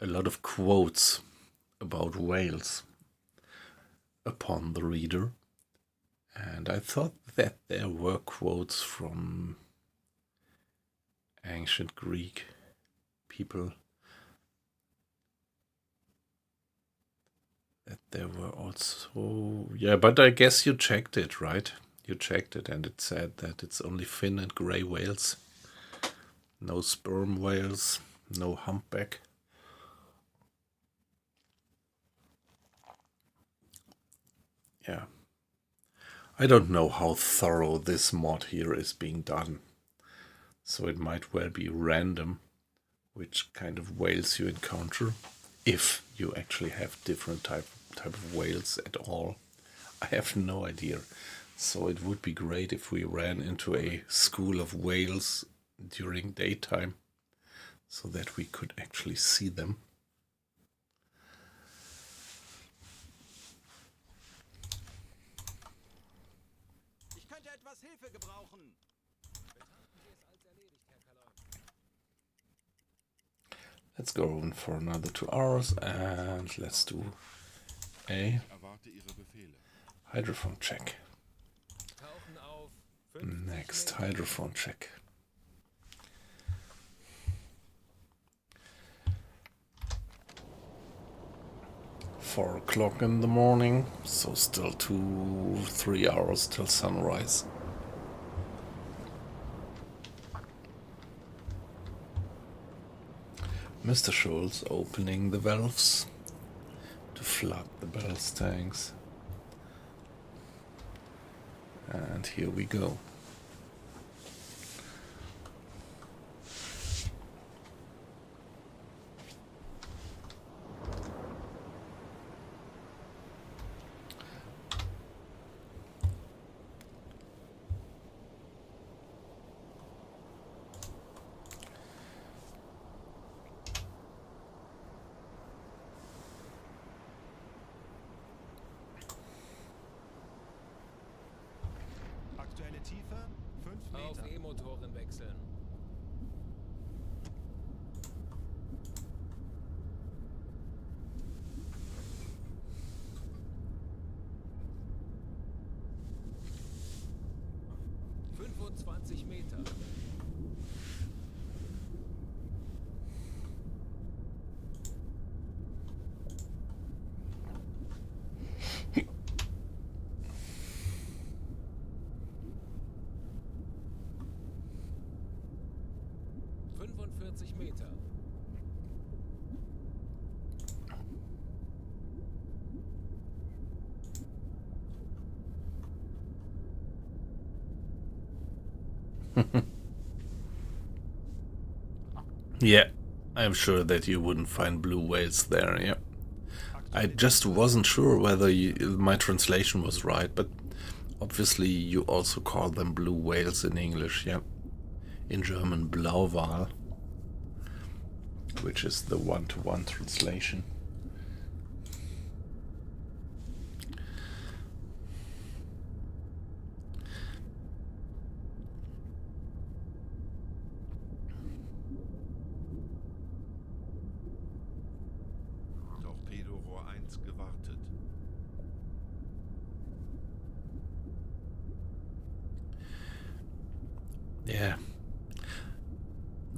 a lot of quotes about whales upon the reader. And I thought that there were quotes from ancient Greek people, that there were also, yeah, but I guess you checked it, right? You checked it and it said that it's only fin and grey whales No sperm whales, no humpback. Yeah. I don't know how thorough this mod here is being done. So it might well be random which kind of whales you encounter, if you actually have different type of whales at all. I have no idea. So it would be great if we ran into a school of whales during daytime so that we could actually see them. Ich könnte etwas Hilfe gebrauchen. Let's go on for another 2 hours and let's do a Erwarte Ihre Befehle. hydrophone check. Tauchen auf. 50 Next Meter. hydrophone check. Four o'clock in the morning, so still 2-3 hours till sunrise. Mr. Schultz opening the valves to flood the ballast tanks. And here we go. Aktuelle Tiefe 5 Auf Meter. E-Motoren wechseln. Meter. Meter. Yeah, I'm sure that you wouldn't find blue whales there, yeah. I just wasn't sure whether my translation was right, but obviously you also call them blue whales in English, yeah. In German, Blauwal, which is the one-to-one translation. Torpedorohr 1 gewartet. Yeah.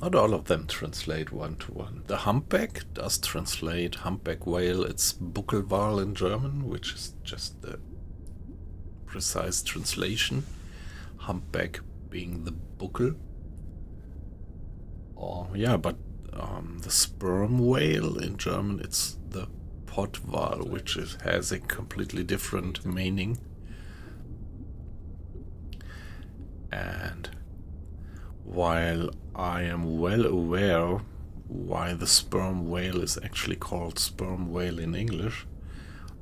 Not all of them translate one-to-one. The humpback does translate humpback whale. It's Buckelwal in German, which is just the precise translation. Humpback being the buckel. Oh, yeah, but the sperm whale in German, it's the Pottwal, which has a completely different meaning. And while I am well aware why the sperm whale is actually called sperm whale in English,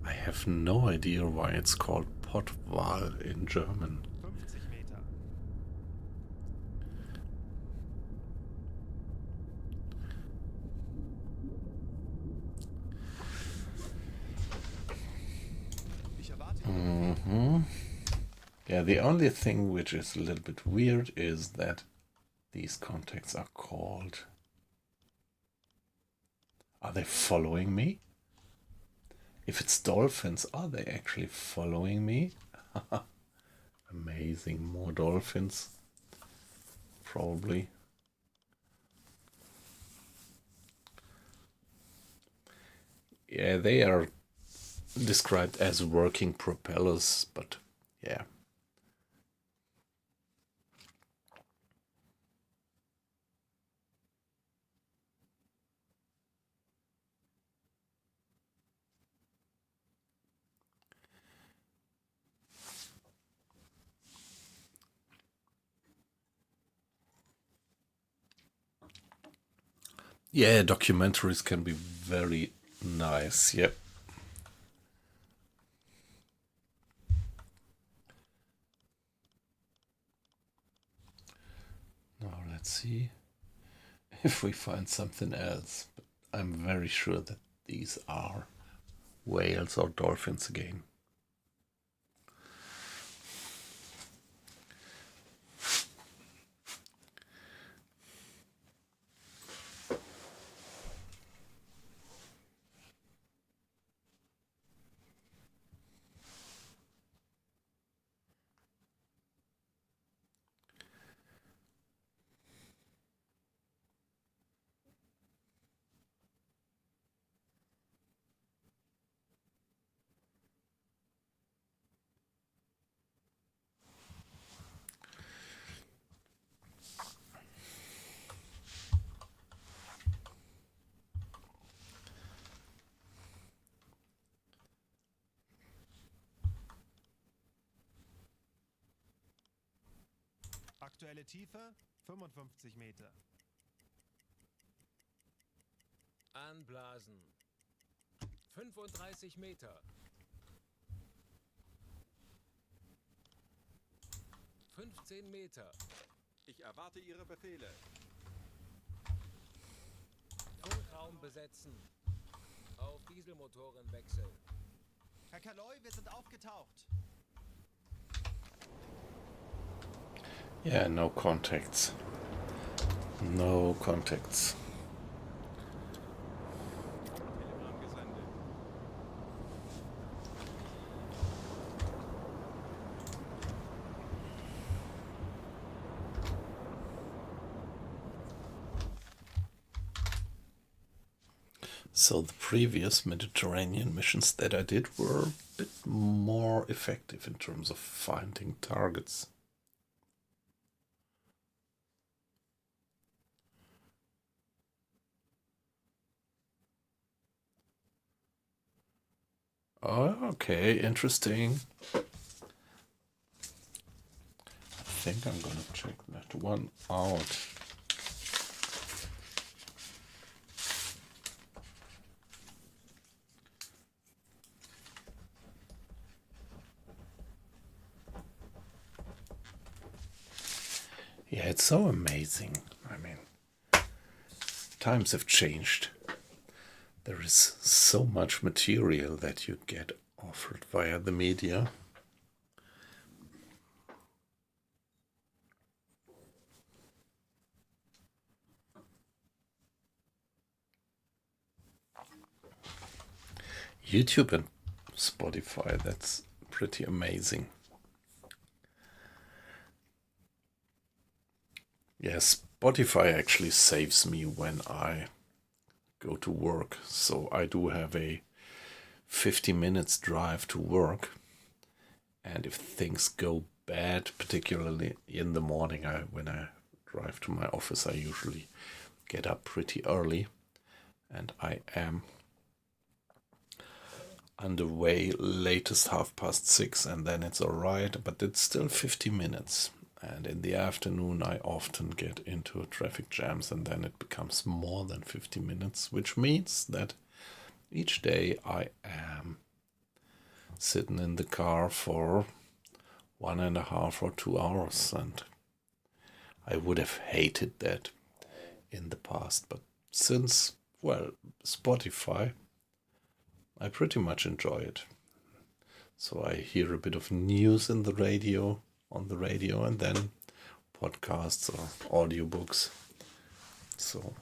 I have no idea why it's called Pottwal in German. 50 Meter. Ich erwarte Yeah, the only thing which is a little bit weird is that these contacts are called... Are they following me? If it's dolphins, are they actually following me? Amazing, more dolphins. Probably. Yeah, they are described as working propellers, but yeah. Yeah, documentaries can be very nice. Yep. Now let's see if we find something else. But I'm very sure that these are whales or dolphins again. Aktuelle Tiefe 55 Meter. Anblasen. 35 Meter. 15 Meter. Ich erwarte Ihre Befehle. Funkraum besetzen. Auf Dieselmotoren wechseln. Herr Kaloi, wir sind aufgetaucht. Yeah, no contacts. No contacts. Telegramm gesendet. So the previous Mediterranean missions that I did were a bit more effective in terms of finding targets. Oh, okay, interesting. I think I'm gonna check that one out. Yeah, it's so amazing. I mean, times have changed. There is so much material that you get offered via the media. YouTube and Spotify, that's pretty amazing. Yeah, Spotify actually saves me when I go to work. So I do have a 50 minutes drive to work. And if things go bad, particularly in the morning, when I drive to my office, I usually get up pretty early. And I am underway latest 6:30, and then it's alright, but it's still 50 minutes. And in the afternoon, I often get into traffic jams, and then it becomes more than 50 minutes, which means that each day I am sitting in the car for 1.5 or 2 hours, and I would have hated that in the past. But since, well, Spotify, I pretty much enjoy it. So I hear a bit of news on the radio, and then podcasts or audiobooks. So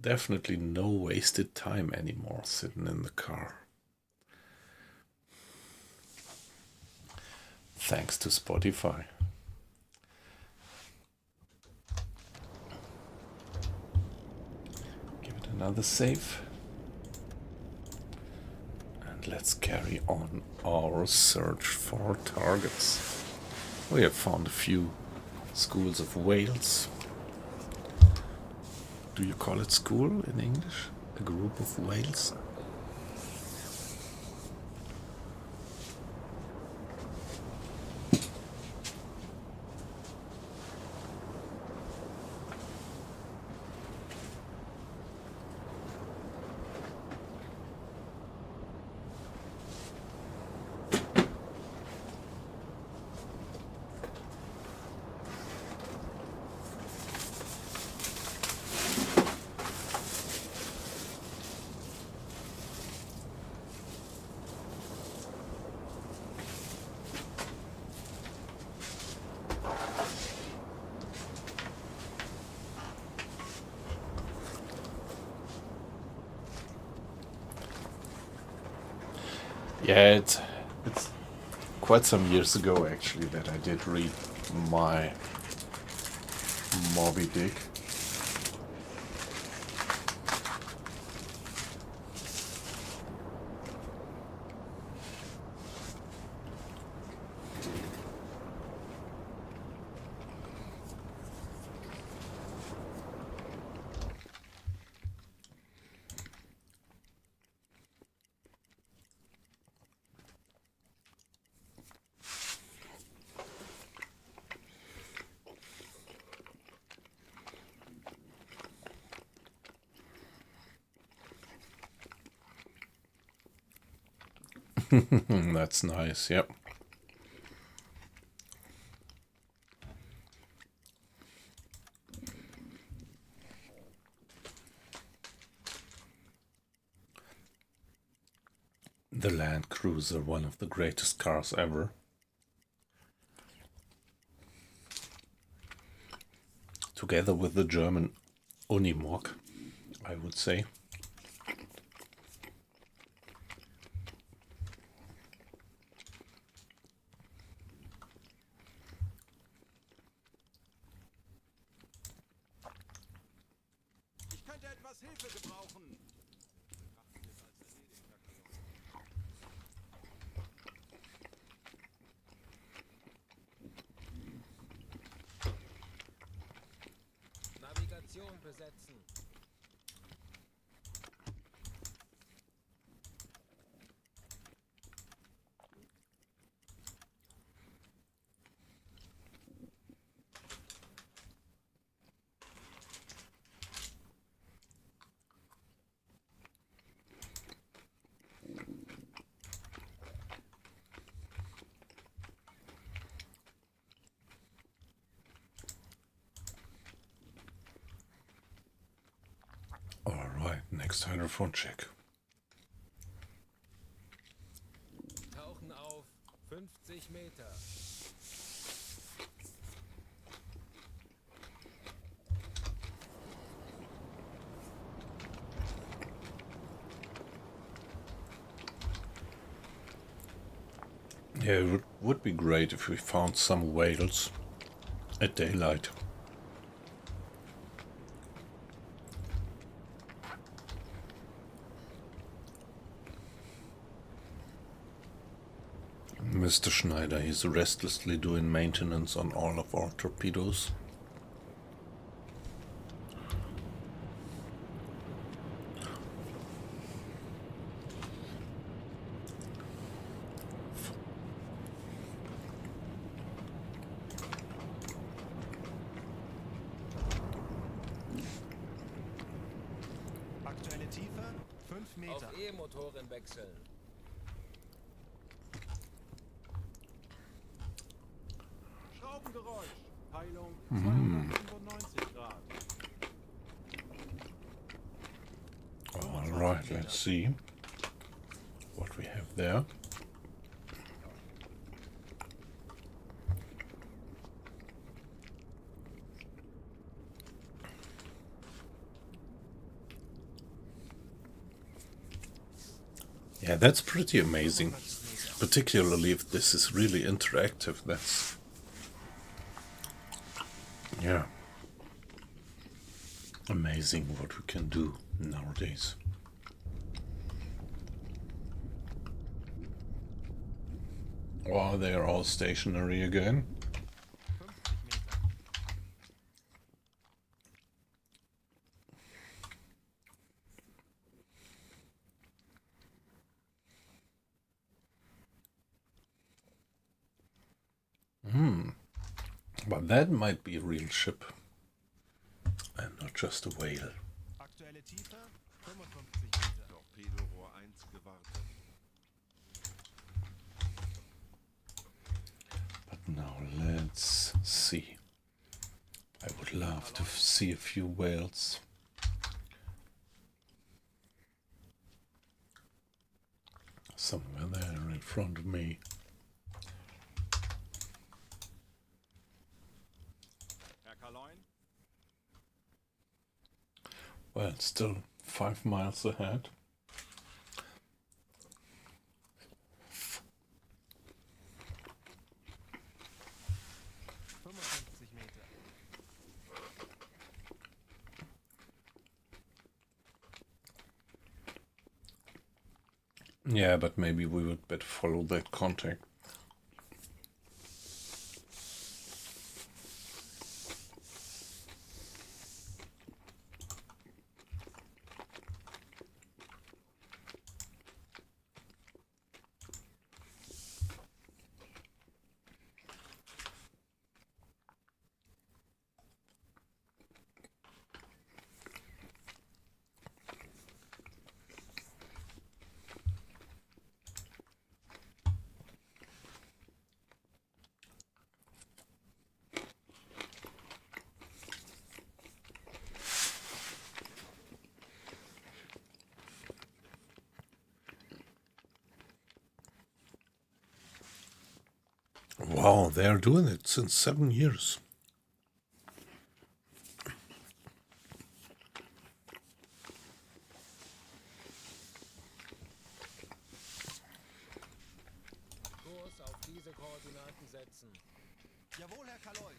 definitely no wasted time anymore sitting in the car. Thanks to Spotify. Give it another save. And let's carry on our search for targets. We have found a few schools of whales. Do you call it school in English? A group of whales? Yeah, it's quite some years ago actually that I did read my Moby Dick. That's nice, yep. The Land Cruiser, one of the greatest cars ever. Together with the German Unimog, I would say. Ich könnte etwas Hilfe gebrauchen. Navigation besetzen. Alright, next hydrophone check. Tauchen auf 50 Meter. Yeah, it would be great if we found some whales at daylight. Mr. Schneider, he's restlessly doing maintenance on all of our torpedoes. Aktuelle Tiefe 5 Meter. Auf E-Motoren wechseln. Schraubengeräusch. Peilung 295 Grad. Alright, let's see what we have there. Yeah, that's pretty amazing. Particularly if this is really interactive, that's... yeah. Amazing what we can do nowadays. Oh, they are all stationary again. 50 Meter. But that might be a real ship. And not just a whale. Aktuelle Tiefe 55 Meter. Torpedorohr 1 gewartet. But now let's see. I would love to see a few whales. Somewhere there in front of me. Herr Kaloin? Well, still 5 miles ahead. Yeah, but maybe we would better follow that contact. Wow, they're doing it since 7 years. Kurs auf diese Koordinaten setzen. Jawohl, Herr Kaloy.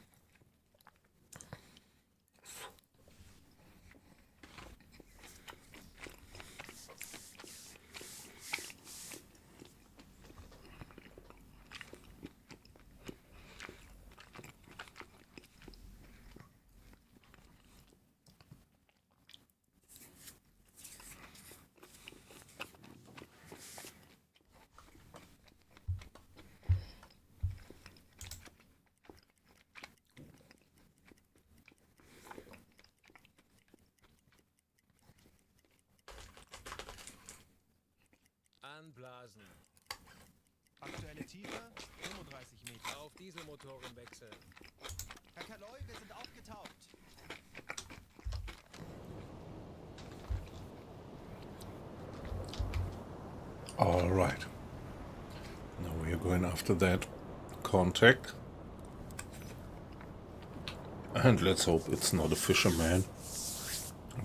Anblasen. Aktuelle Tiefe 35 Meter. Auf Dieselmotoren wechseln. Herr Kaloy, wir sind aufgetaucht. All right. Now we are going after that contact. And let's hope it's not a fisherman,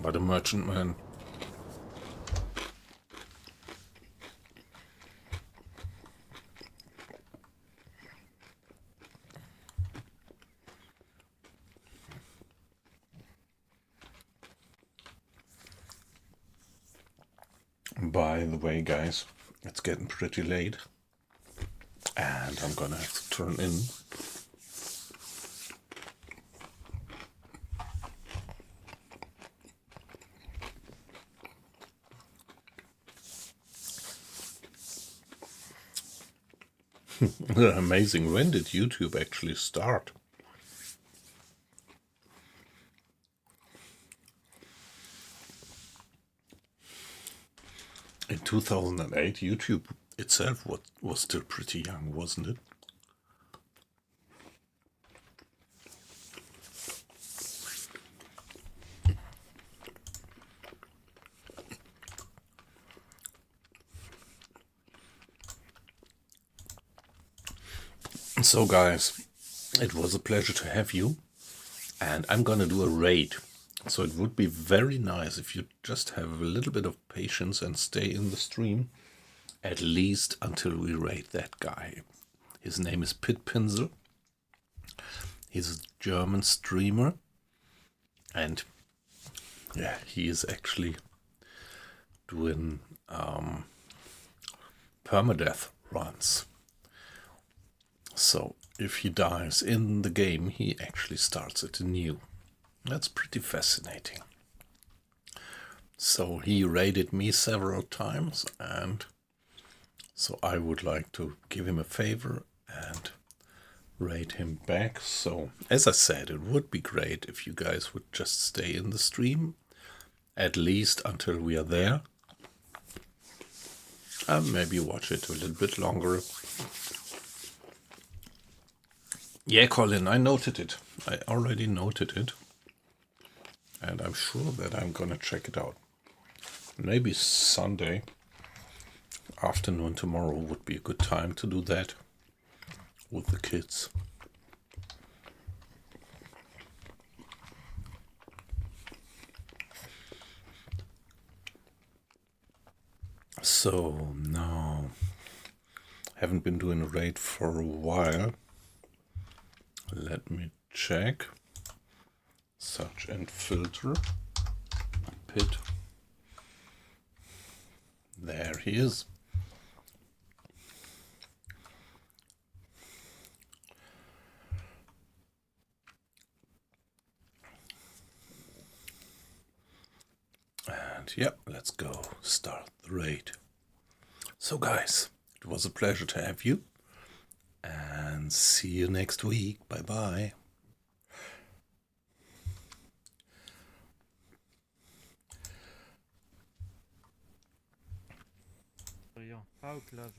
but a merchantman. By the way, guys, it's getting pretty late, and I'm gonna have to turn in. Amazing. When did YouTube actually start? In 2008, YouTube itself was still pretty young, wasn't it? So guys, it was a pleasure to have you, and I'm gonna do a raid. So it would be very nice if you just have a little bit of patience and stay in the stream, at least until we raid that guy. His name is Pit Pinsel. He's a German streamer, and yeah, he is actually doing permadeath runs. So if he dies in the game, he actually starts it anew. That's pretty fascinating. So he raided me several times, and so I would like to give him a favor and raid him back. So as I said, it would be great if you guys would just stay in the stream, at least until we are there, and maybe watch it a little bit longer. Yeah, Colin, I noted it. I already noted it. And I'm sure that I'm gonna check it out. Maybe Sunday afternoon tomorrow would be a good time to do that with the kids. So now, haven't been doing a raid for a while. Let me check. Search and filter. Pit. There he is. And yeah, let's go start the raid. So guys, it was a pleasure to have you. And see you next week. Bye bye. So, ja, V-Klasse.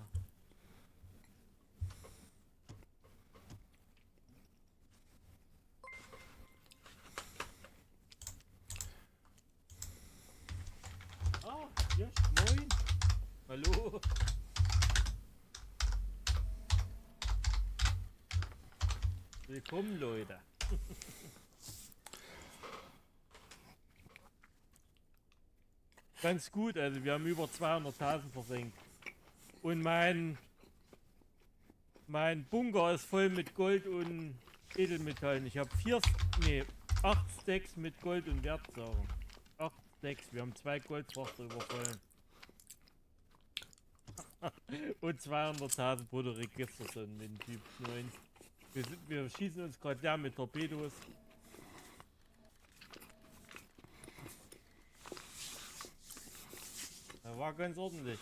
Ah, ja, moin. Hallo. Willkommen, Leute. Ganz gut, also wir haben über 200.000 versenkt. Und mein Bunker ist voll mit Gold und Edelmetallen. Ich habe 8 Stacks mit Gold und Wertsachen. 8 Stacks, wir haben 2 Goldfrachter überfallen. Und 200.000 brutto Register sind den Typ 9. Wir schießen uns gerade leer mit Torpedos. Das war ganz ordentlich.